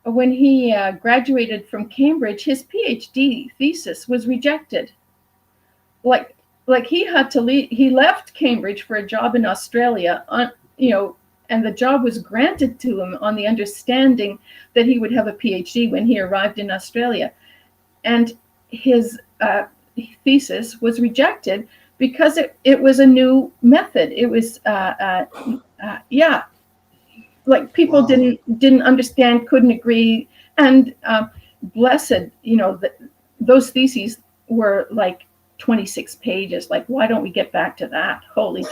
when he graduated from Cambridge, his PhD thesis was rejected. Like he had to leave. He left Cambridge for a job in Australia, and the job was granted to him on the understanding that he would have a PhD when he arrived in Australia, and his thesis was rejected because it was a new method. It was like people didn't understand, couldn't agree, and blessed, those theses were like 26 pages. Like, why don't we get back to that? Holy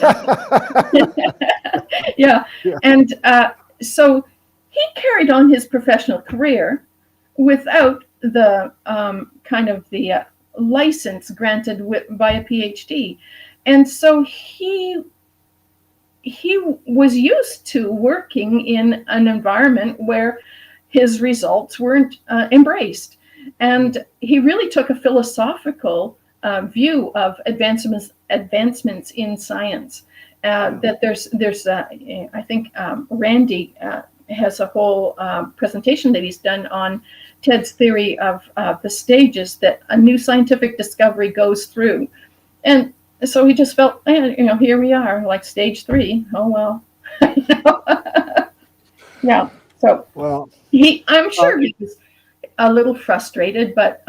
yeah. And so he carried on his professional career without the kind of the license granted by a PhD. And so he was used to working in an environment where his results weren't embraced. And he really took a philosophical view of advancements in science. That there's I think Randy has a whole presentation that he's done on Ted's theory of the stages that a new scientific discovery goes through. And so he just felt, here we are, like stage 3. Oh, well. Yeah. So I'm sure he was a little frustrated, but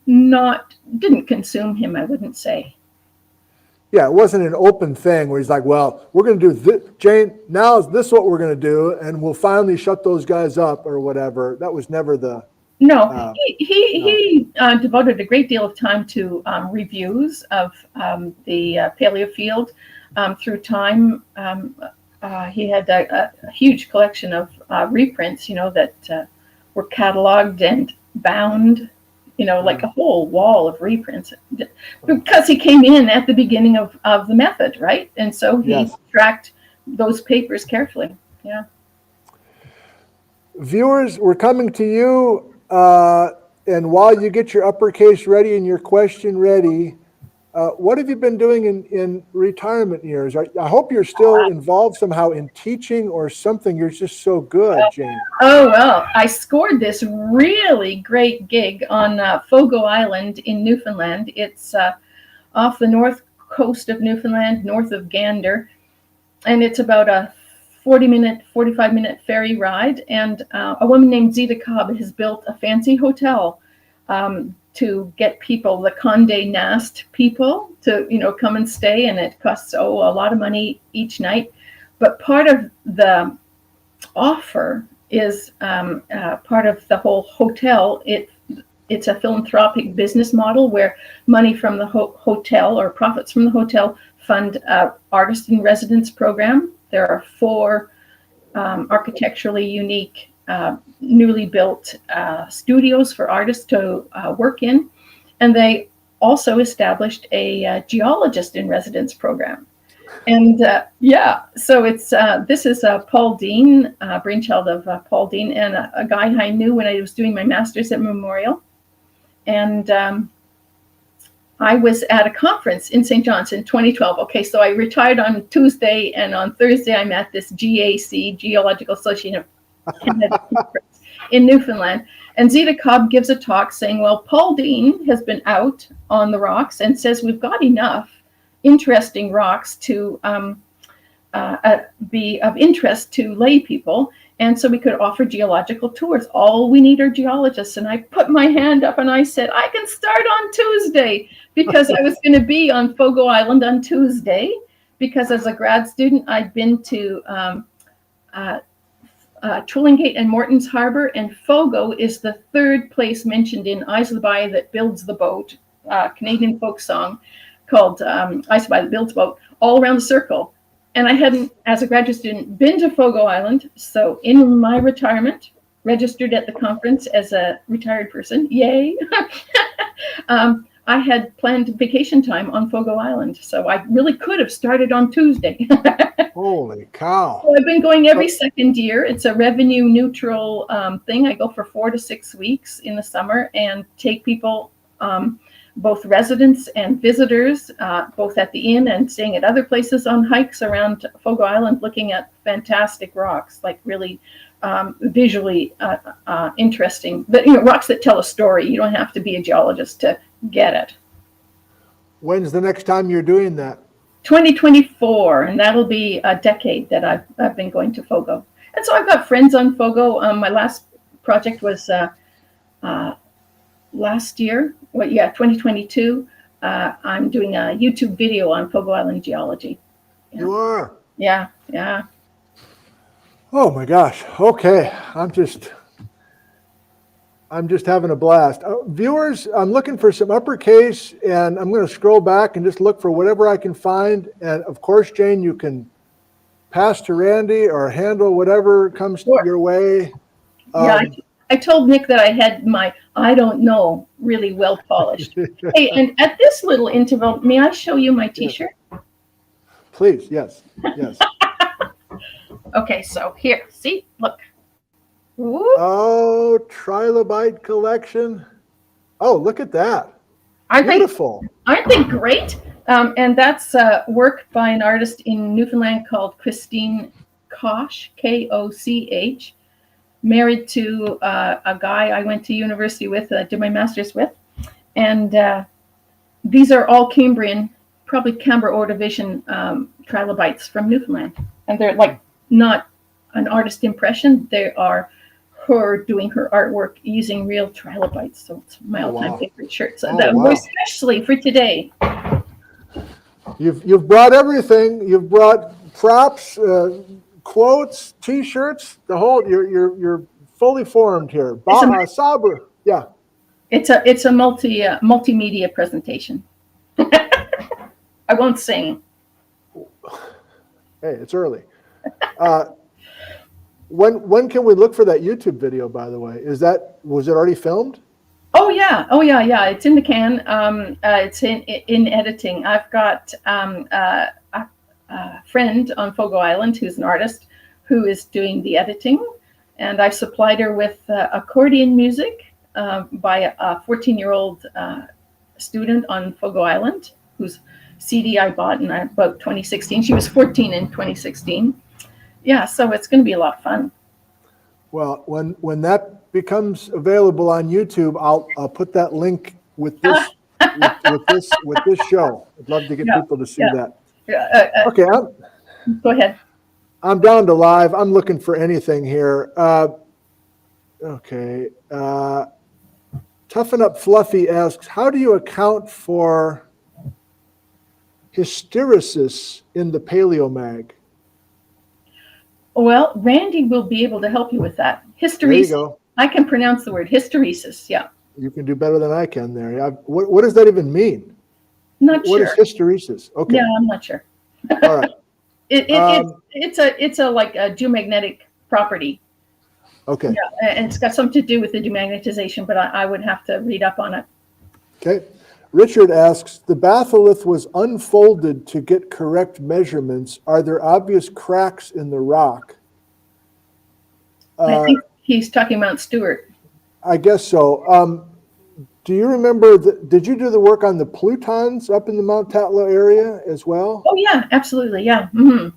didn't consume him, I wouldn't say. Yeah, it wasn't an open thing where he's like, well, we're going to do this, Jane, now is this what we're going to do, and we'll finally shut those guys up or whatever. That was never the... No, he devoted a great deal of time to reviews of the paleo field through time. He had a huge collection of reprints, that were cataloged and bound, like a whole wall of reprints, because he came in at the beginning of the method, right? And so he tracked those papers carefully. Yeah. Viewers, we're coming to you. And while you get your uppercase ready and your question ready, what have you been doing in retirement years? I hope you're still involved somehow in teaching or something. You're just so good, Jane. Oh, well, I scored this really great gig on Fogo Island in Newfoundland. It's off the north coast of Newfoundland, north of Gander. And it's about a 45-minute ferry ride, and a woman named Zita Cobb has built a fancy hotel to get people, the Condé Nast people, to come and stay, and it costs a lot of money each night. But part of the offer is part of the whole hotel. It's a philanthropic business model where money from the hotel or profits from the hotel fund artist in residence program. There are 4 architecturally unique, newly built studios for artists to work in. And they also established a geologist in residence program. And so it's this is Paul Dean, brainchild of Paul Dean, and a guy I knew when I was doing my master's at Memorial. And I was at a conference in St. John's in 2012. Okay, so I retired on Tuesday, and on Thursday I'm at this GAC, Geological Association of Canada conference in Newfoundland. And Zita Cobb gives a talk saying, well, Paul Dean has been out on the rocks and says we've got enough interesting rocks to be of interest to lay people. And so we could offer geological tours. All we need are geologists. And I put my hand up and I said, I can start on Tuesday, because I was going to be on Fogo Island on Tuesday, because as a grad student, I'd been to Twillingate and Morton's Harbor, and Fogo is the third place mentioned in Islay That Builds the Boat, Canadian folk song called Islay That Builds the Boat, all around the circle. And I hadn't, as a graduate student, been to Fogo Island. So in my retirement, registered at the conference as a retired person, yay, I had planned vacation time on Fogo Island. So I really could have started on Tuesday. Holy cow. So I've been going every second year. It's a revenue neutral thing. I go for 4 to 6 weeks in the summer and take people, both residents and visitors, both at the inn and staying at other places, on hikes around Fogo Island, looking at fantastic rocks, like really visually interesting. But rocks that tell a story. You don't have to be a geologist to get it. When's the next time you're doing that? 2024, and that'll be a decade that I've been going to Fogo. And so I've got friends on Fogo. My last project was last year. 2022. I'm doing a YouTube video on Fogo Island geology. Yeah. You are? Yeah. Oh my gosh. Okay. I'm just having a blast. Viewers, I'm looking for some uppercase, and I'm going to scroll back and just look for whatever I can find. And of course, Jane, you can pass to Randy or handle whatever comes your way. I told Nick that I had my I don't know really well polished. Hey, and at this little interval, may I show you my T-shirt? Please, yes. Okay, so here, see, look. Ooh. Oh, trilobite collection. Oh, look at that. Beautiful. Aren't they great? And that's work by an artist in Newfoundland called Christine Koch, Koch. Married to a guy I went to university with, did my master's with. And these are all Cambrian, probably Canberra Ore Division trilobites from Newfoundland. And they're like not an artist impression. They are her doing her artwork using real trilobites. So it's my all-time favorite shirt. So especially for today. You've brought everything. You've brought props, quotes, T-shirts, the whole. You're fully formed here. Saber, yeah. It's a multimedia presentation. I won't sing. Hey, it's early. When can we look for that YouTube video? By the way, was it already filmed? Oh yeah. It's in the can. It's in editing. I've got a friend on Fogo Island who's an artist who is doing the editing, and I've supplied her with accordion music by a 14-year-old student on Fogo Island whose CD I bought in about 2016. She was 14 in 2016. Yeah, so it's going to be a lot of fun. Well, when that becomes available on YouTube, I'll put that link with this with this show. I'd love to get people to see that. Okay, go ahead. I'm down to live. I'm looking for anything here. Okay. Toughen Up Fluffy asks, how do you account for hysteresis in the Paleomag? Well, Randy will be able to help you with that. Hysteresis. There you go. I can pronounce the word hysteresis. Yeah. You can do better than I can there. What does that even mean? Not sure. What is hysteresis? Okay. Yeah, I'm not sure. All right. It's a like a geomagnetic property. Okay. Yeah, and it's got something to do with the demagnetization, but I would have to read up on it. Okay. Richard asks, the batholith was unfolded to get correct measurements. Are there obvious cracks in the rock? I think he's talking about Stewart. I guess so. Do you remember, did you do the work on the plutons up in the Mount Tatlow area as well? Oh yeah, absolutely, yeah. Mm-hmm.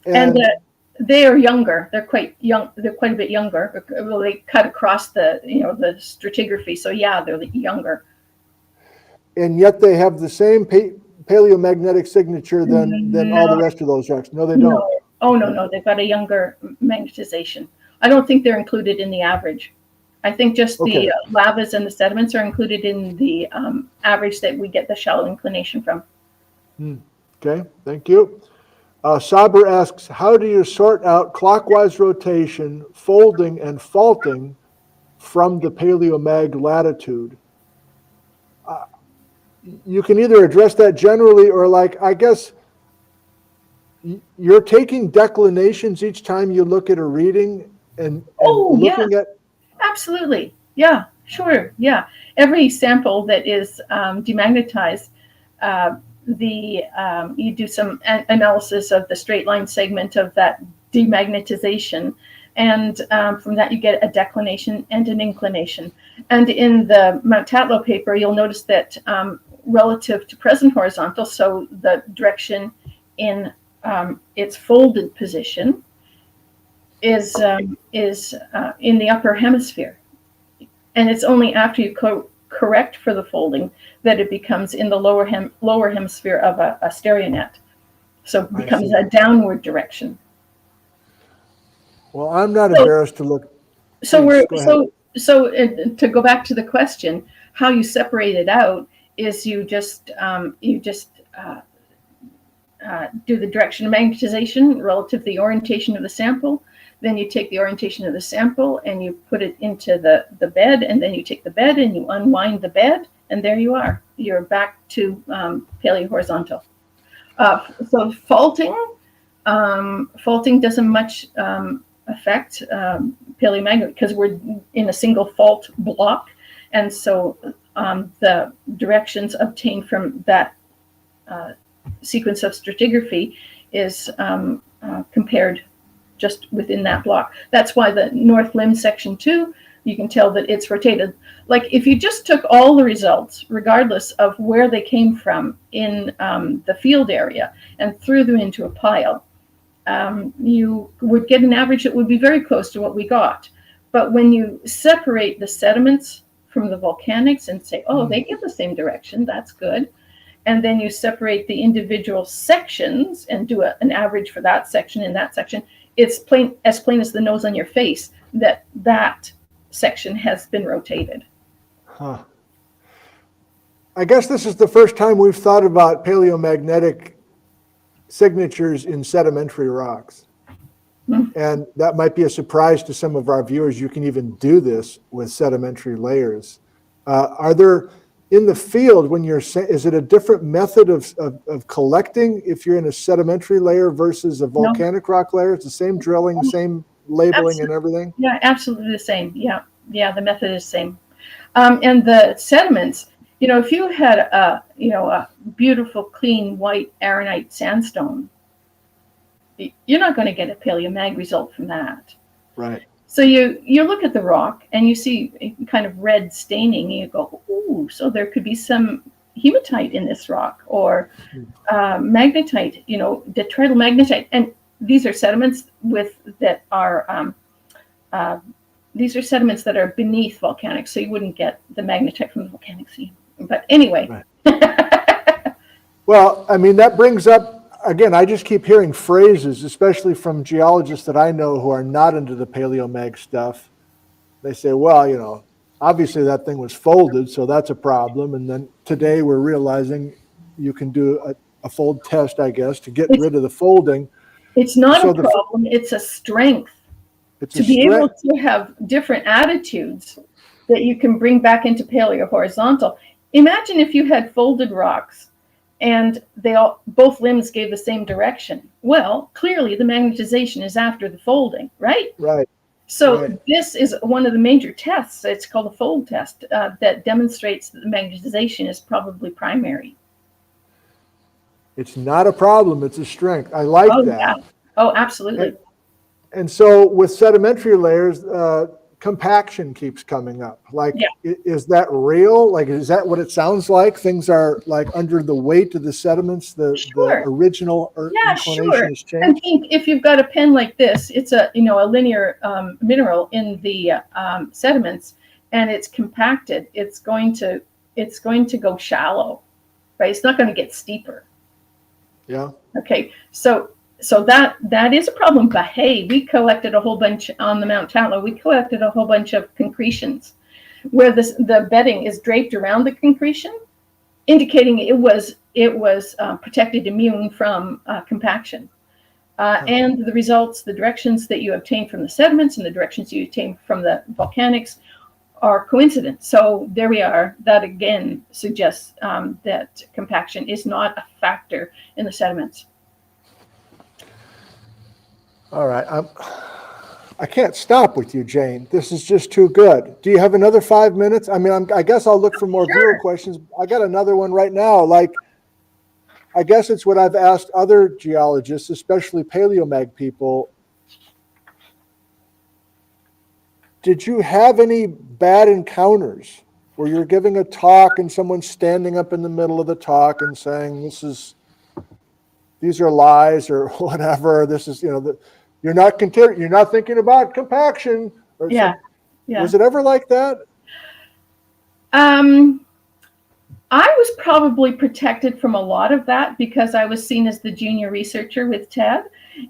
And they are younger. They're quite young. They're quite a bit younger. Well, they cut across the the stratigraphy. So yeah, they're younger. And yet they have the same paleomagnetic signature than all the rest of those rocks. No, they don't. No. Oh no, they've got a younger magnetization. I don't think they're included in the average. I think just the lavas and the sediments are included in the average that we get the shallow inclination from. Okay, thank you. Saber asks, how do you sort out clockwise rotation, folding, and faulting from the paleomag latitude? You can either address that generally or I guess you're taking declinations each time you look at a reading and looking at. Absolutely. Yeah, sure. Yeah. Every sample that is demagnetized, you do some analysis of the straight line segment of that demagnetization. And from that, you get a declination and an inclination. And in the Mount Tatlow paper, you'll notice that relative to present horizontal, so the direction in its folded position is in the upper hemisphere. And it's only after you correct for the folding that it becomes in the lower hemisphere of a sterionet. So it becomes a downward direction. Well, I'm not embarrassed to look. So to go back to the question, how you separate it out is you just do the direction of magnetization relative to the orientation of the sample. Then you take the orientation of the sample and you put it into the bed, and then you take the bed and you unwind the bed, and there you are. You're back to paleohorizontal. So faulting doesn't much affect paleomagnetism because we're in a single fault block, and so the directions obtained from that sequence of stratigraphy is compared just within that block. That's why the north limb section 2, you can tell that it's rotated. Like if you just took all the results, regardless of where they came from in the field area, and threw them into a pile, you would get an average that would be very close to what we got. But when you separate the sediments from the volcanics and say, oh, they give the same direction, that's good. And then you separate the individual sections and do an average for that section and that section, it's plain as the nose on your face that section has been rotated. Huh. I guess this is the first time we've thought about paleomagnetic signatures in sedimentary rocks. And that might be a surprise to some of our viewers. You can even do this with sedimentary layers. Are there, in the field, when you're saying, is it a different method of collecting if you're in a sedimentary layer versus a volcanic rock layer? It's the same drilling, same labeling and everything? Yeah, absolutely the same. Yeah, the method is the same. And the sediments, if you had a beautiful, clean, white arenite sandstone, you're not going to get a paleomag result from that. Right. So you look at the rock and you see kind of red staining, and you go, ooh, so there could be some hematite in this rock, or magnetite, detrital magnetite. And these are sediments that are beneath volcanics, so you wouldn't get the magnetite from the volcanic sea. But anyway. Right. Well, I mean, that brings up, again, I just keep hearing phrases, especially from geologists that I know who are not into the paleomag stuff. They say, well, obviously that thing was folded, so that's a problem. And then today we're realizing you can do a fold test, I guess, to get rid of the folding. It's not a problem, it's a strength. Able to have different attitudes that you can bring back into paleohorizontal. Imagine if you had folded rocks and both limbs gave the same direction. Well, clearly the magnetization is after the folding, right? Right. So Right. this is one of the major tests. It's called a fold test that demonstrates that the magnetization is probably primary. It's not a problem, it's a strength. I like Oh, that. yeah. Oh, absolutely. And so with sedimentary layers, compaction keeps coming up. Like, Yeah. is that real? Like, is that what it sounds like? Things are like under the weight of the sediments, the Sure. original Yeah, inclination sure. has And changed? think if you've got a pen like this, it's a linear mineral in the sediments, and it's compacted. It's going to go shallow, right? It's not going to get steeper. Yeah. Okay, so that is a problem. But hey, we collected a whole bunch on the Mount Tatlow. We collected a whole bunch of concretions where the bedding is draped around the concretion, indicating it was protected immune from compaction. And the results, the directions that you obtain from the sediments and the directions you obtain from the volcanics are coincident. So there we are. That again suggests that compaction is not a factor in the sediments. All right. I can't stop with you, Jane. This is just too good. Do you have another 5 minutes? I mean, I guess I'll look for more viewer questions. I got another one right now. Like, I guess it's what I've asked other geologists, especially paleomag people. Did you have any bad encounters where you're giving a talk and someone's standing up in the middle of the talk and saying, these are lies or whatever. This is, you're not thinking about compaction. Or Yeah. Yeah. Was it ever like that? I was probably protected from a lot of that because I was seen as the junior researcher with Ted.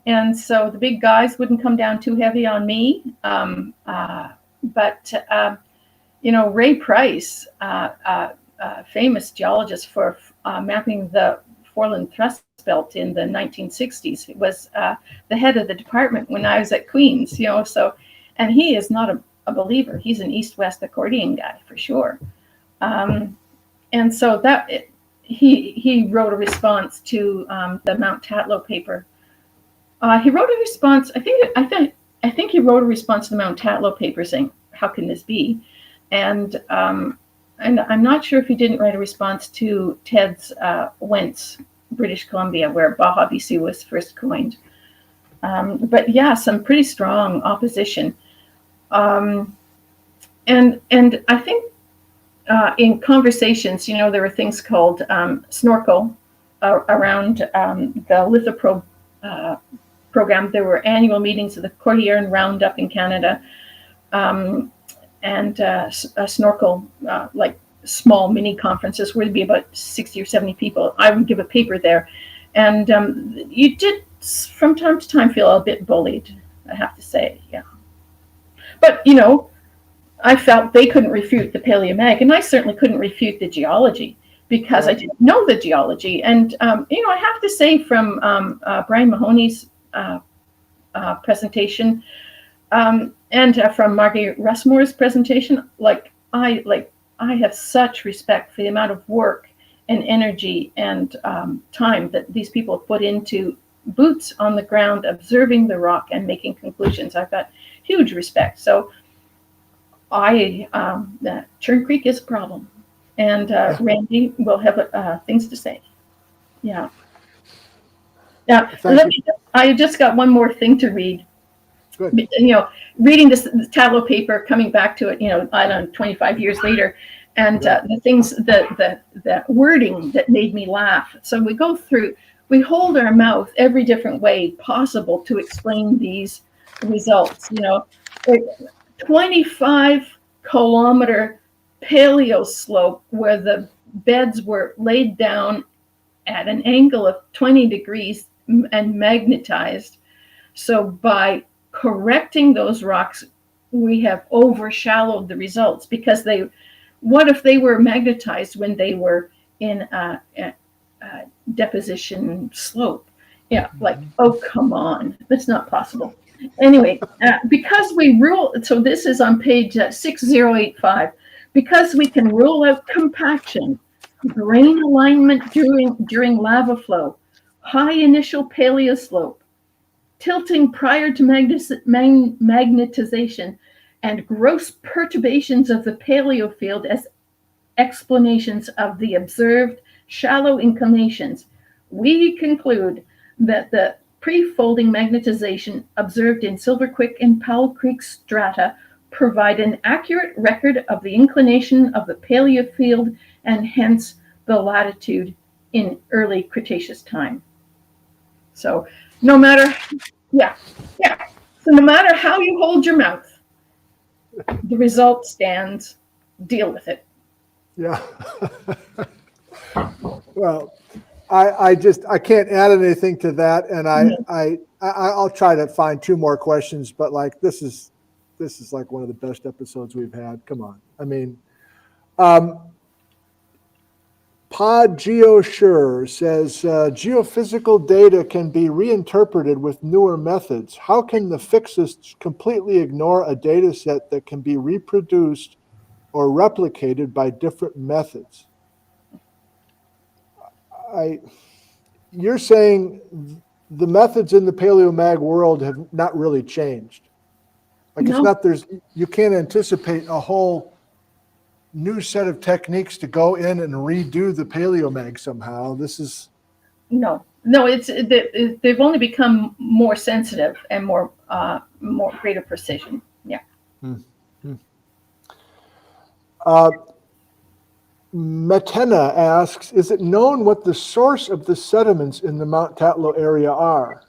And so the big guys wouldn't come down too heavy on me. But Ray Price, famous geologist for mapping the Foreland Thrust Belt in the 1960s, was the head of the department when I was at Queen's, and he is not a believer. He's an east-west accordion guy for sure. And so he wrote a response to the Mount Tatlow paper. He wrote a response. I think he wrote a response to the Mount Tatlow paper saying, "How can this be?" And I'm not sure if he didn't write a response to Ted's Wentz, British Columbia, where Baja BC was first coined. But yeah, some pretty strong opposition. And I think in conversations, there were things called snorkel around the lithoprobe program. There were annual meetings of the Cordillera and Roundup in Canada, and a snorkel, like small mini conferences where there'd be about 60 or 70 people. I would give a paper there. And you did, from time to time, feel a bit bullied, I have to say, yeah. But, I felt they couldn't refute the Paleomag, and I certainly couldn't refute the geology because I didn't know the geology. And, I have to say from Brian Mahoney's presentation and from Margie Russmore's presentation, I have such respect for the amount of work and energy and time that these people have put into boots on the ground, observing the rock and making conclusions. I've got huge respect. So Churn Creek is a problem, and Randy will have things to say. Yeah. Now, I just got one more thing to read. Good. Reading this Tatlow paper, coming back to it, I don't know, 25 years later, and the things, the wording that made me laugh. So we hold our mouth every different way possible to explain these results. 25-kilometer paleo slope where the beds were laid down at an angle of 20 degrees and magnetized. So by correcting those rocks, we have overshadowed the results because what if they were magnetized when they were in a deposition slope? Yeah, oh, come on, that's not possible. Anyway, because we rule, so this is on page 6085, because we can rule out compaction, grain alignment during lava flow, high initial paleoslope, tilting prior to magnetization, and gross perturbations of the paleofield as explanations of the observed shallow inclinations, we conclude that the pre-folding magnetization observed in Silver Creek and Powell Creek strata provide an accurate record of the inclination of the paleofield and hence the latitude in early Cretaceous time. So no matter, so no matter how you hold your mouth, the result stands. Deal with it. Yeah. Well, I can't add anything to that, and I'll try to find two more questions, but like this is like one of the best episodes we've had. Come on. I mean, Pod GeoSure says geophysical data can be reinterpreted with newer methods. How can the fixists completely ignore a data set that can be reproduced or replicated by different methods? You're saying the methods in the paleomag world have not really changed. Like No. You can't anticipate a whole new set of techniques to go in and redo the paleomag somehow. This is No, they've only become more sensitive and more greater precision. Yeah. Matena asks, is it known what the source of the sediments in the Mount Tatlow area are?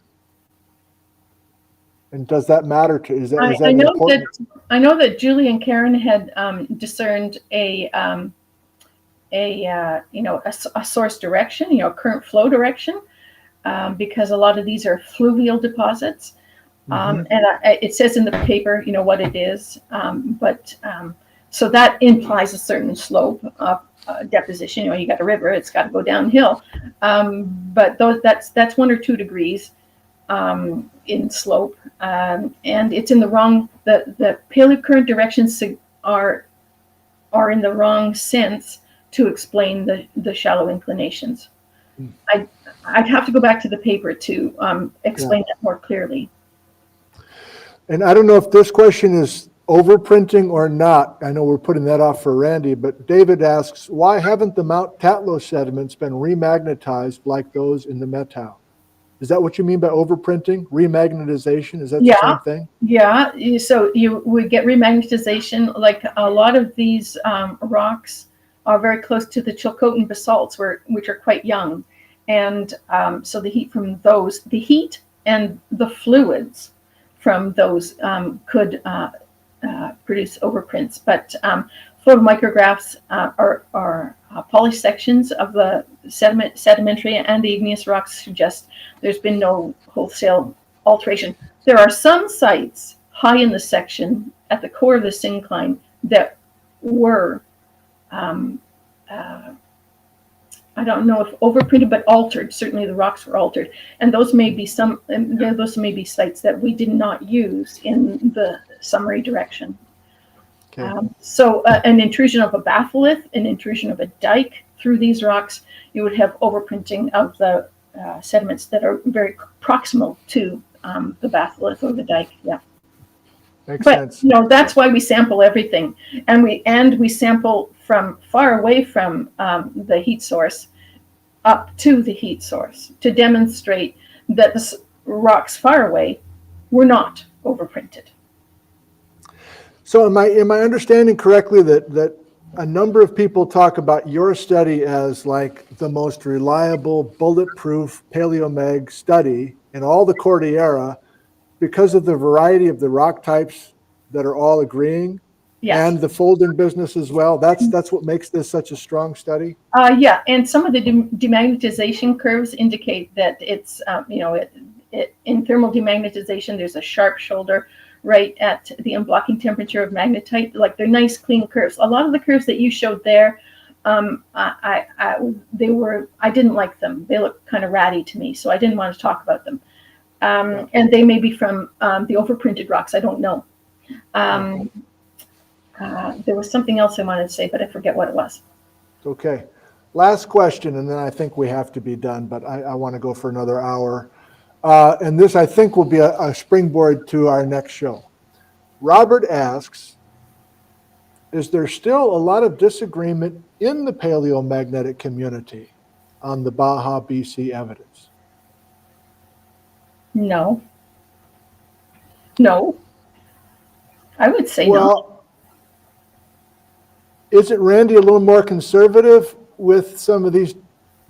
And does that matter to? Is that important? I know that Julie and Karen had discerned a source direction, current flow direction, because a lot of these are fluvial deposits, and it says in the paper, what it is, so that implies a certain slope of deposition. You got a river, it's got to go downhill, but that's 1 or 2 degrees in slope, and it's in the wrong. The paleocurrent directions are in the wrong sense to explain the shallow inclinations. I'd have to go back to the paper to explain that more clearly. And I don't know if this question is overprinting or not. I know we're putting that off for Randy, but David asks, why haven't the Mount Tatlow sediments been remagnetized like those in the Methow? Is that what you mean by overprinting? Remagnetization? Is that the same thing? Yeah. So you would get remagnetization. Like a lot of these rocks are very close to the Chilcotin basalts, which are quite young. And so the heat from those, the heat and the fluids from those could produce overprints. But photomicrographs are polished sections of the sedimentary and the igneous rocks suggest there's been no wholesale alteration. There are some sites high in the section at the core of the syncline that were, I don't know if overprinted, but altered. Certainly the rocks were altered. And those may be sites that we did not use in the summary direction. Okay. So an intrusion of a batholith, an intrusion of a dike through these rocks, you would have overprinting of the sediments that are very proximal to the batholith or the dike. Yeah. Makes sense. That's why we sample everything, and we sample from far away from the heat source up to the heat source to demonstrate that the rocks far away were not overprinted. So am I understanding correctly that a number of people talk about your study as like the most reliable bulletproof paleomag study in all the Cordillera because of the variety of the rock types that are all agreeing? Yes. And the folding business as well. That's what makes this such a strong study. Yeah, and some of the demagnetization curves indicate that it's in thermal demagnetization there's a sharp shoulder right at the unblocking temperature of magnetite. Like they're nice clean curves. A lot of the curves that you showed there, I didn't like them. They look kind of ratty to me, so I didn't want to talk about them. And they may be from the overprinted rocks. I don't know. There was something else I wanted to say, but I forget what it was. Okay. Last question, and then I think we have to be done, but I want to go for another hour. And this, I think, will be a springboard to our next show. Robert asks, is there still a lot of disagreement in the paleomagnetic community on the Baja BC evidence? No. No. I would say no. Well, isn't Randy a little more conservative with some of these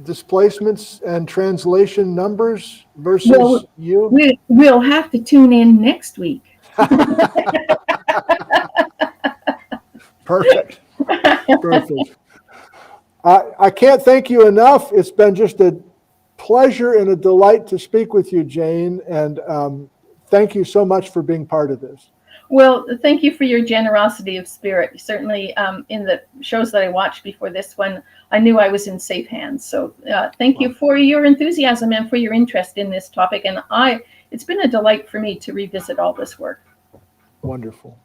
displacements and translation numbers versus you? We'll have to tune in next week. Perfect. Perfect. I can't thank you enough. It's been just a pleasure and a delight to speak with you, Jane. And thank you so much for being part of this. Well, thank you for your generosity of spirit. Certainly in the shows that I watched before this one, I knew I was in safe hands. So thank you for your enthusiasm and for your interest in this topic. And it's been a delight for me to revisit all this work. Wonderful.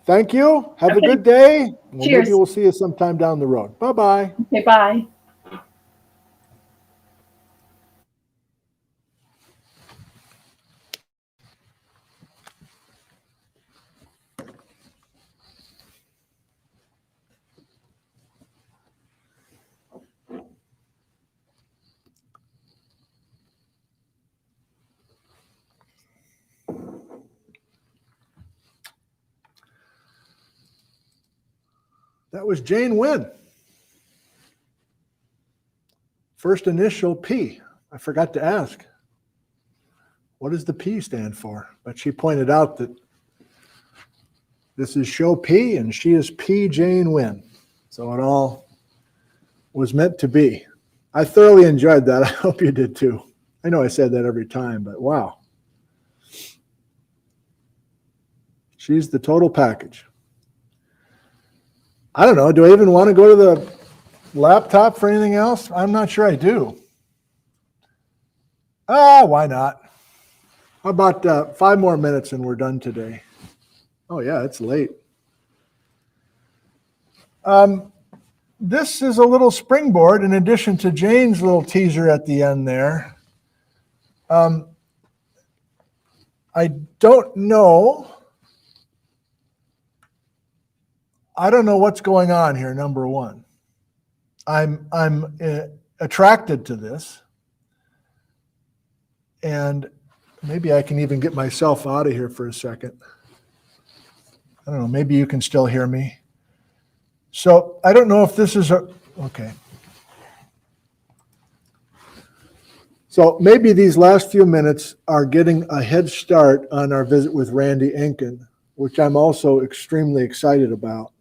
Thank you. Have a good day. Cheers. Maybe we'll see you sometime down the road. Bye-bye. Okay, bye. That was Jane Wynne. First initial P. I forgot to ask. What does the P stand for? But she pointed out that this is show P and she is P. Jane Wynne. So it all was meant to be. I thoroughly enjoyed that. I hope you did too. I know I said that every time, but wow. She's the total package. I don't know. Do I even want to go to the laptop for anything else? I'm not sure I do. Why not? How about 5 more minutes and we're done today? Oh, yeah, it's late. This is a little springboard in addition to Jane's little teaser at the end there. I don't know. I don't know what's going on here, number one. I'm attracted to this. And maybe I can even get myself out of here for a second. I don't know, maybe you can still hear me. So I don't know if this is okay. So maybe these last few minutes are getting a head start on our visit with Randy Enkin, which I'm also extremely excited about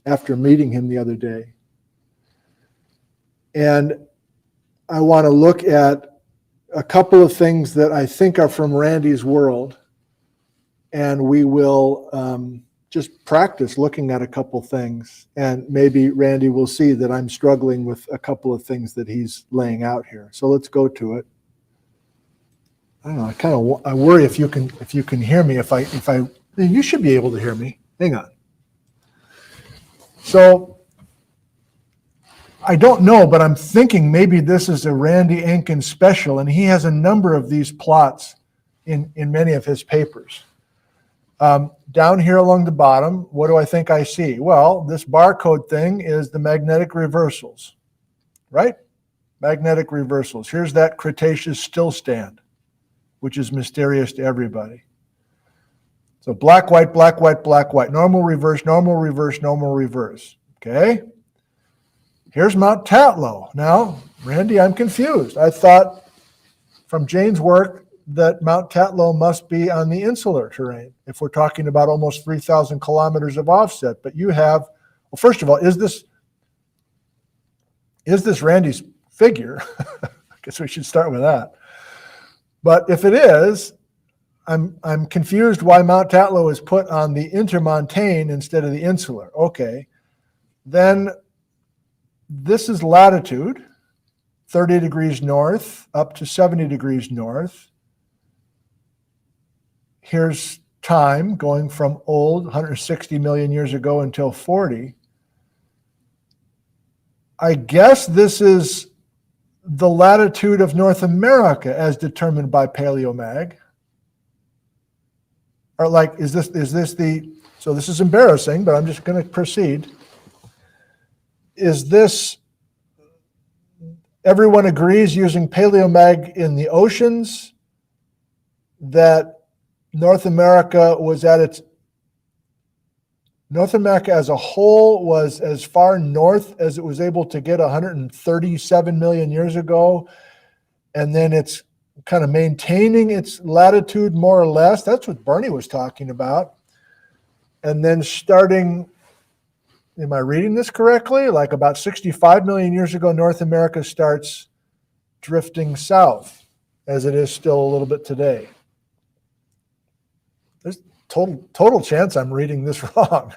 after meeting him the other day. And I want to look at a couple of things that I think are from Randy's world, and we will just practice looking at a couple things, and maybe Randy will see that I'm struggling with a couple of things that he's laying out here. So let's go to it. I don't know. I worry if you can hear me. If I you should be able to hear me. Hang on. So I don't know, but I'm thinking maybe this is a Randy Enkin special, and he has a number of these plots in many of his papers. Down here along the bottom, what do I think I see? Well, this barcode thing is the magnetic reversals, right? Magnetic reversals. Here's that Cretaceous still stand, which is mysterious to everybody. So black, white, black, white, black, white. Normal, reverse, normal, reverse, normal, reverse. Okay? Here's Mount Tatlow. Now, Randy, I'm confused. I thought from Jane's work that Mount Tatlow must be on the insular terrain if we're talking about almost 3,000 kilometers of offset. But you have, well, first of all, is this Randy's figure? I guess we should start with that. But if it is, I'm confused why Mount Tatlow is put on the intermontane instead of the insular. Okay. Then this is latitude, 30 degrees north up to 70 degrees north. Here's time going from old, 160 million years ago until 40. I guess this is the latitude of North America as determined by Paleomag? Or like, is this the, so this is embarrassing, but I'm just going to proceed. Is this, everyone agrees using Paleomag in the oceans that North America as a whole was as far north as it was able to get 137 million years ago, and then it's kind of maintaining its latitude more or less. That's what Bernie was talking about. And then starting, am I reading this correctly? Like about 65 million years ago, North America starts drifting south, as it is still a little bit today. There's total chance I'm reading this wrong.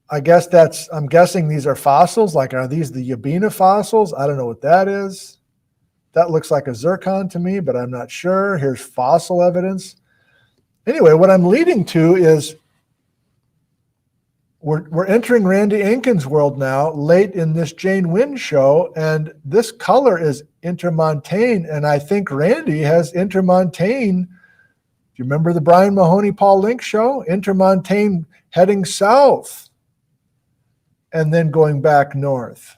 I guess I'm guessing these are fossils. Like, are these the Yabina fossils? I don't know what that is. That looks like a zircon to me, but I'm not sure. Here's fossil evidence. Anyway, what I'm leading to is we're entering Randy Enkin's world now, late in this Jane Wynne show, and this color is intermontane, and I think Randy has intermontane. Do you remember the Brian Mahoney, Paul Link show? Intermontane heading south and then going back north.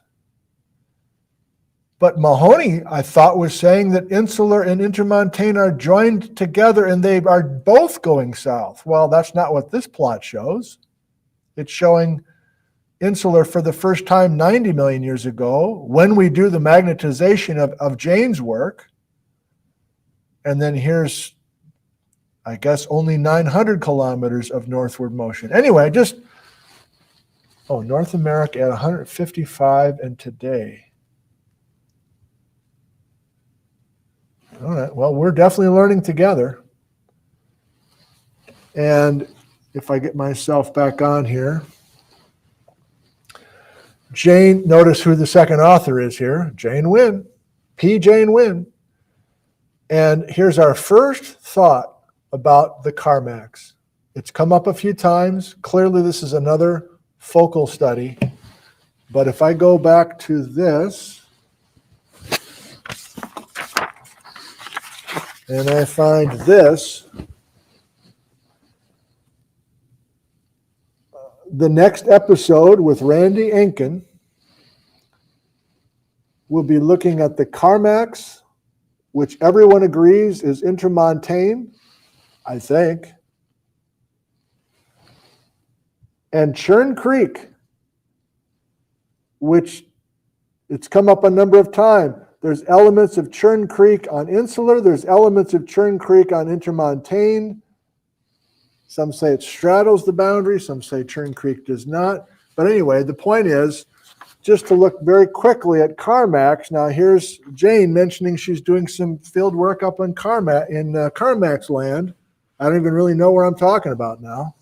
But Mahoney, I thought, was saying that insular and intermontane are joined together and they are both going south. Well, that's not what this plot shows. It's showing insular for the first time 90 million years ago when we do the magnetization of Jane's work. And then here's, I guess, only 900 kilometers of northward motion. Anyway, North America at 155 and today. All right, well, we're definitely learning together. And if I get myself back on here, Jane, notice who the second author is here, Jane Wynne, P. Jane Wynne. And here's our first thought about the Carmax. It's come up a few times. Clearly, this is another focal study. But if I go back to this, and I find this, the next episode with Randy Enkin will be looking at the Carmax, which everyone agrees is intermontane, I think, and Churn Creek, which it's come up a number of times. There's elements of Churn Creek on insular. There's elements of Churn Creek on intermontane. Some say it straddles the boundary. Some say Churn Creek does not. But anyway, the point is just to look very quickly at Carmax. Now here's Jane mentioning she's doing some field work up in Carmax land. I don't even really know where I'm talking about now.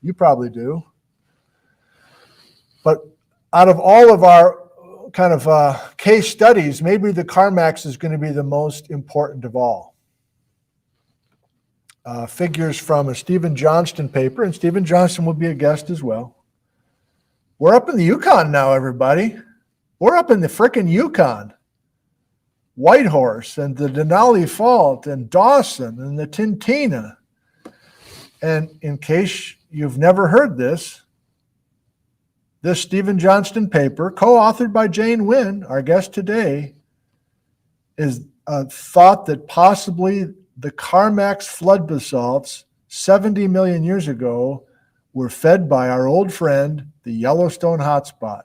You probably do. But out of all of our kind of case studies, maybe the Carmax is going to be the most important of all. Figures from a Stephen Johnston paper, and Stephen Johnston will be a guest as well. We're up in the Yukon now, everybody. We're up in the frickin' Yukon. Whitehorse and the Denali Fault and Dawson and the Tintina. And in case you've never heard this Stephen Johnston paper, co-authored by Jane Wynne, our guest today, is a thought that possibly the Carmax flood basalts 70 million years ago were fed by our old friend, the Yellowstone hotspot.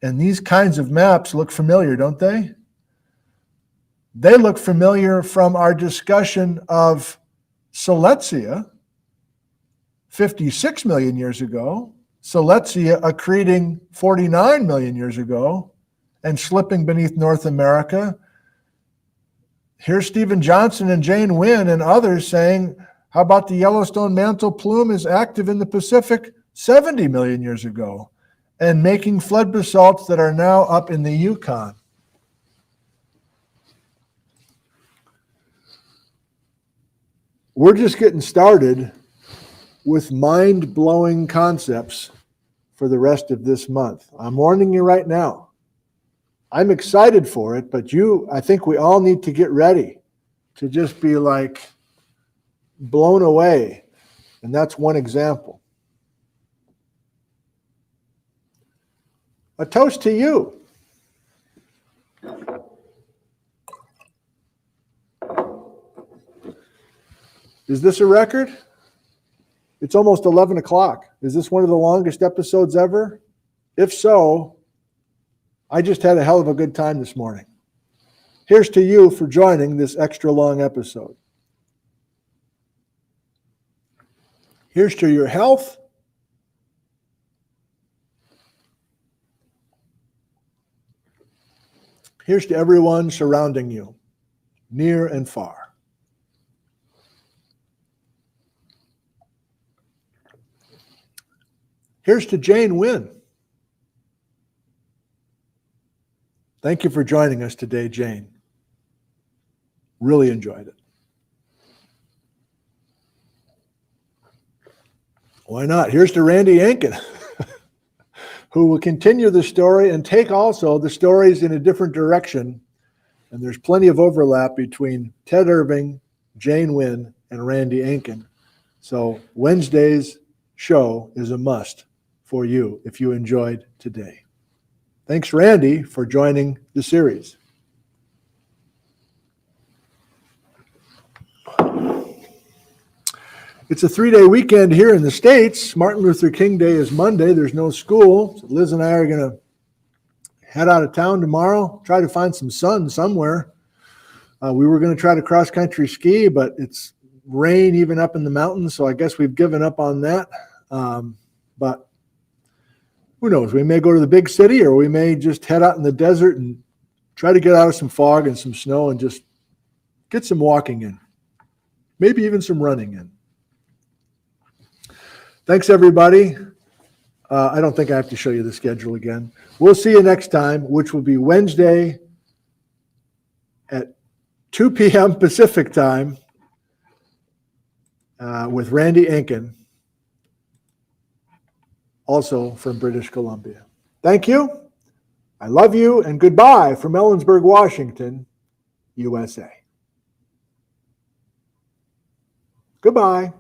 And these kinds of maps look familiar, don't they? They look familiar from our discussion of Silesia 56 million years ago, Silesia accreting 49 million years ago and slipping beneath North America. Here's Stephen Johnson and Jane Wynne and others saying, how about the Yellowstone mantle plume is active in the Pacific 70 million years ago and making flood basalts that are now up in the Yukon. We're just getting started with mind-blowing concepts for the rest of this month. I'm warning you right now. I'm excited for it, but I think we all need to get ready to just be like blown away. And that's one example. A toast to you. Is this a record? It's almost 11 o'clock. Is this one of the longest episodes ever? If so, I just had a hell of a good time this morning. Here's to you for joining this extra long episode. Here's to your health. Here's to everyone surrounding you, near and far. Here's to Jane Wynne. Thank you for joining us today, Jane. Really enjoyed it. Why not? Here's to Randy Ankin, who will continue the story and take also the stories in a different direction. And there's plenty of overlap between Ted Irving, Jane Wynne, and Randy Ankin. So Wednesday's show is a must for you if you enjoyed today. Thanks, Randy, for joining the series. It's a 3-day weekend here in the States. Martin Luther King Day is Monday. There's no school. So Liz and I are going to head out of town tomorrow, try to find some sun somewhere. We were going to try to cross-country ski, but it's rain even up in the mountains, so I guess we've given up on that. But who knows? We may go to the big city, or we may just head out in the desert and try to get out of some fog and some snow and just get some walking in. Maybe even some running in. Thanks, everybody. I don't think I have to show you the schedule again. We'll see you next time, which will be Wednesday at 2 p.m. Pacific time with Randy Ankin, also from British Columbia. Thank you. I love you, and goodbye from Ellensburg, Washington, USA. Goodbye.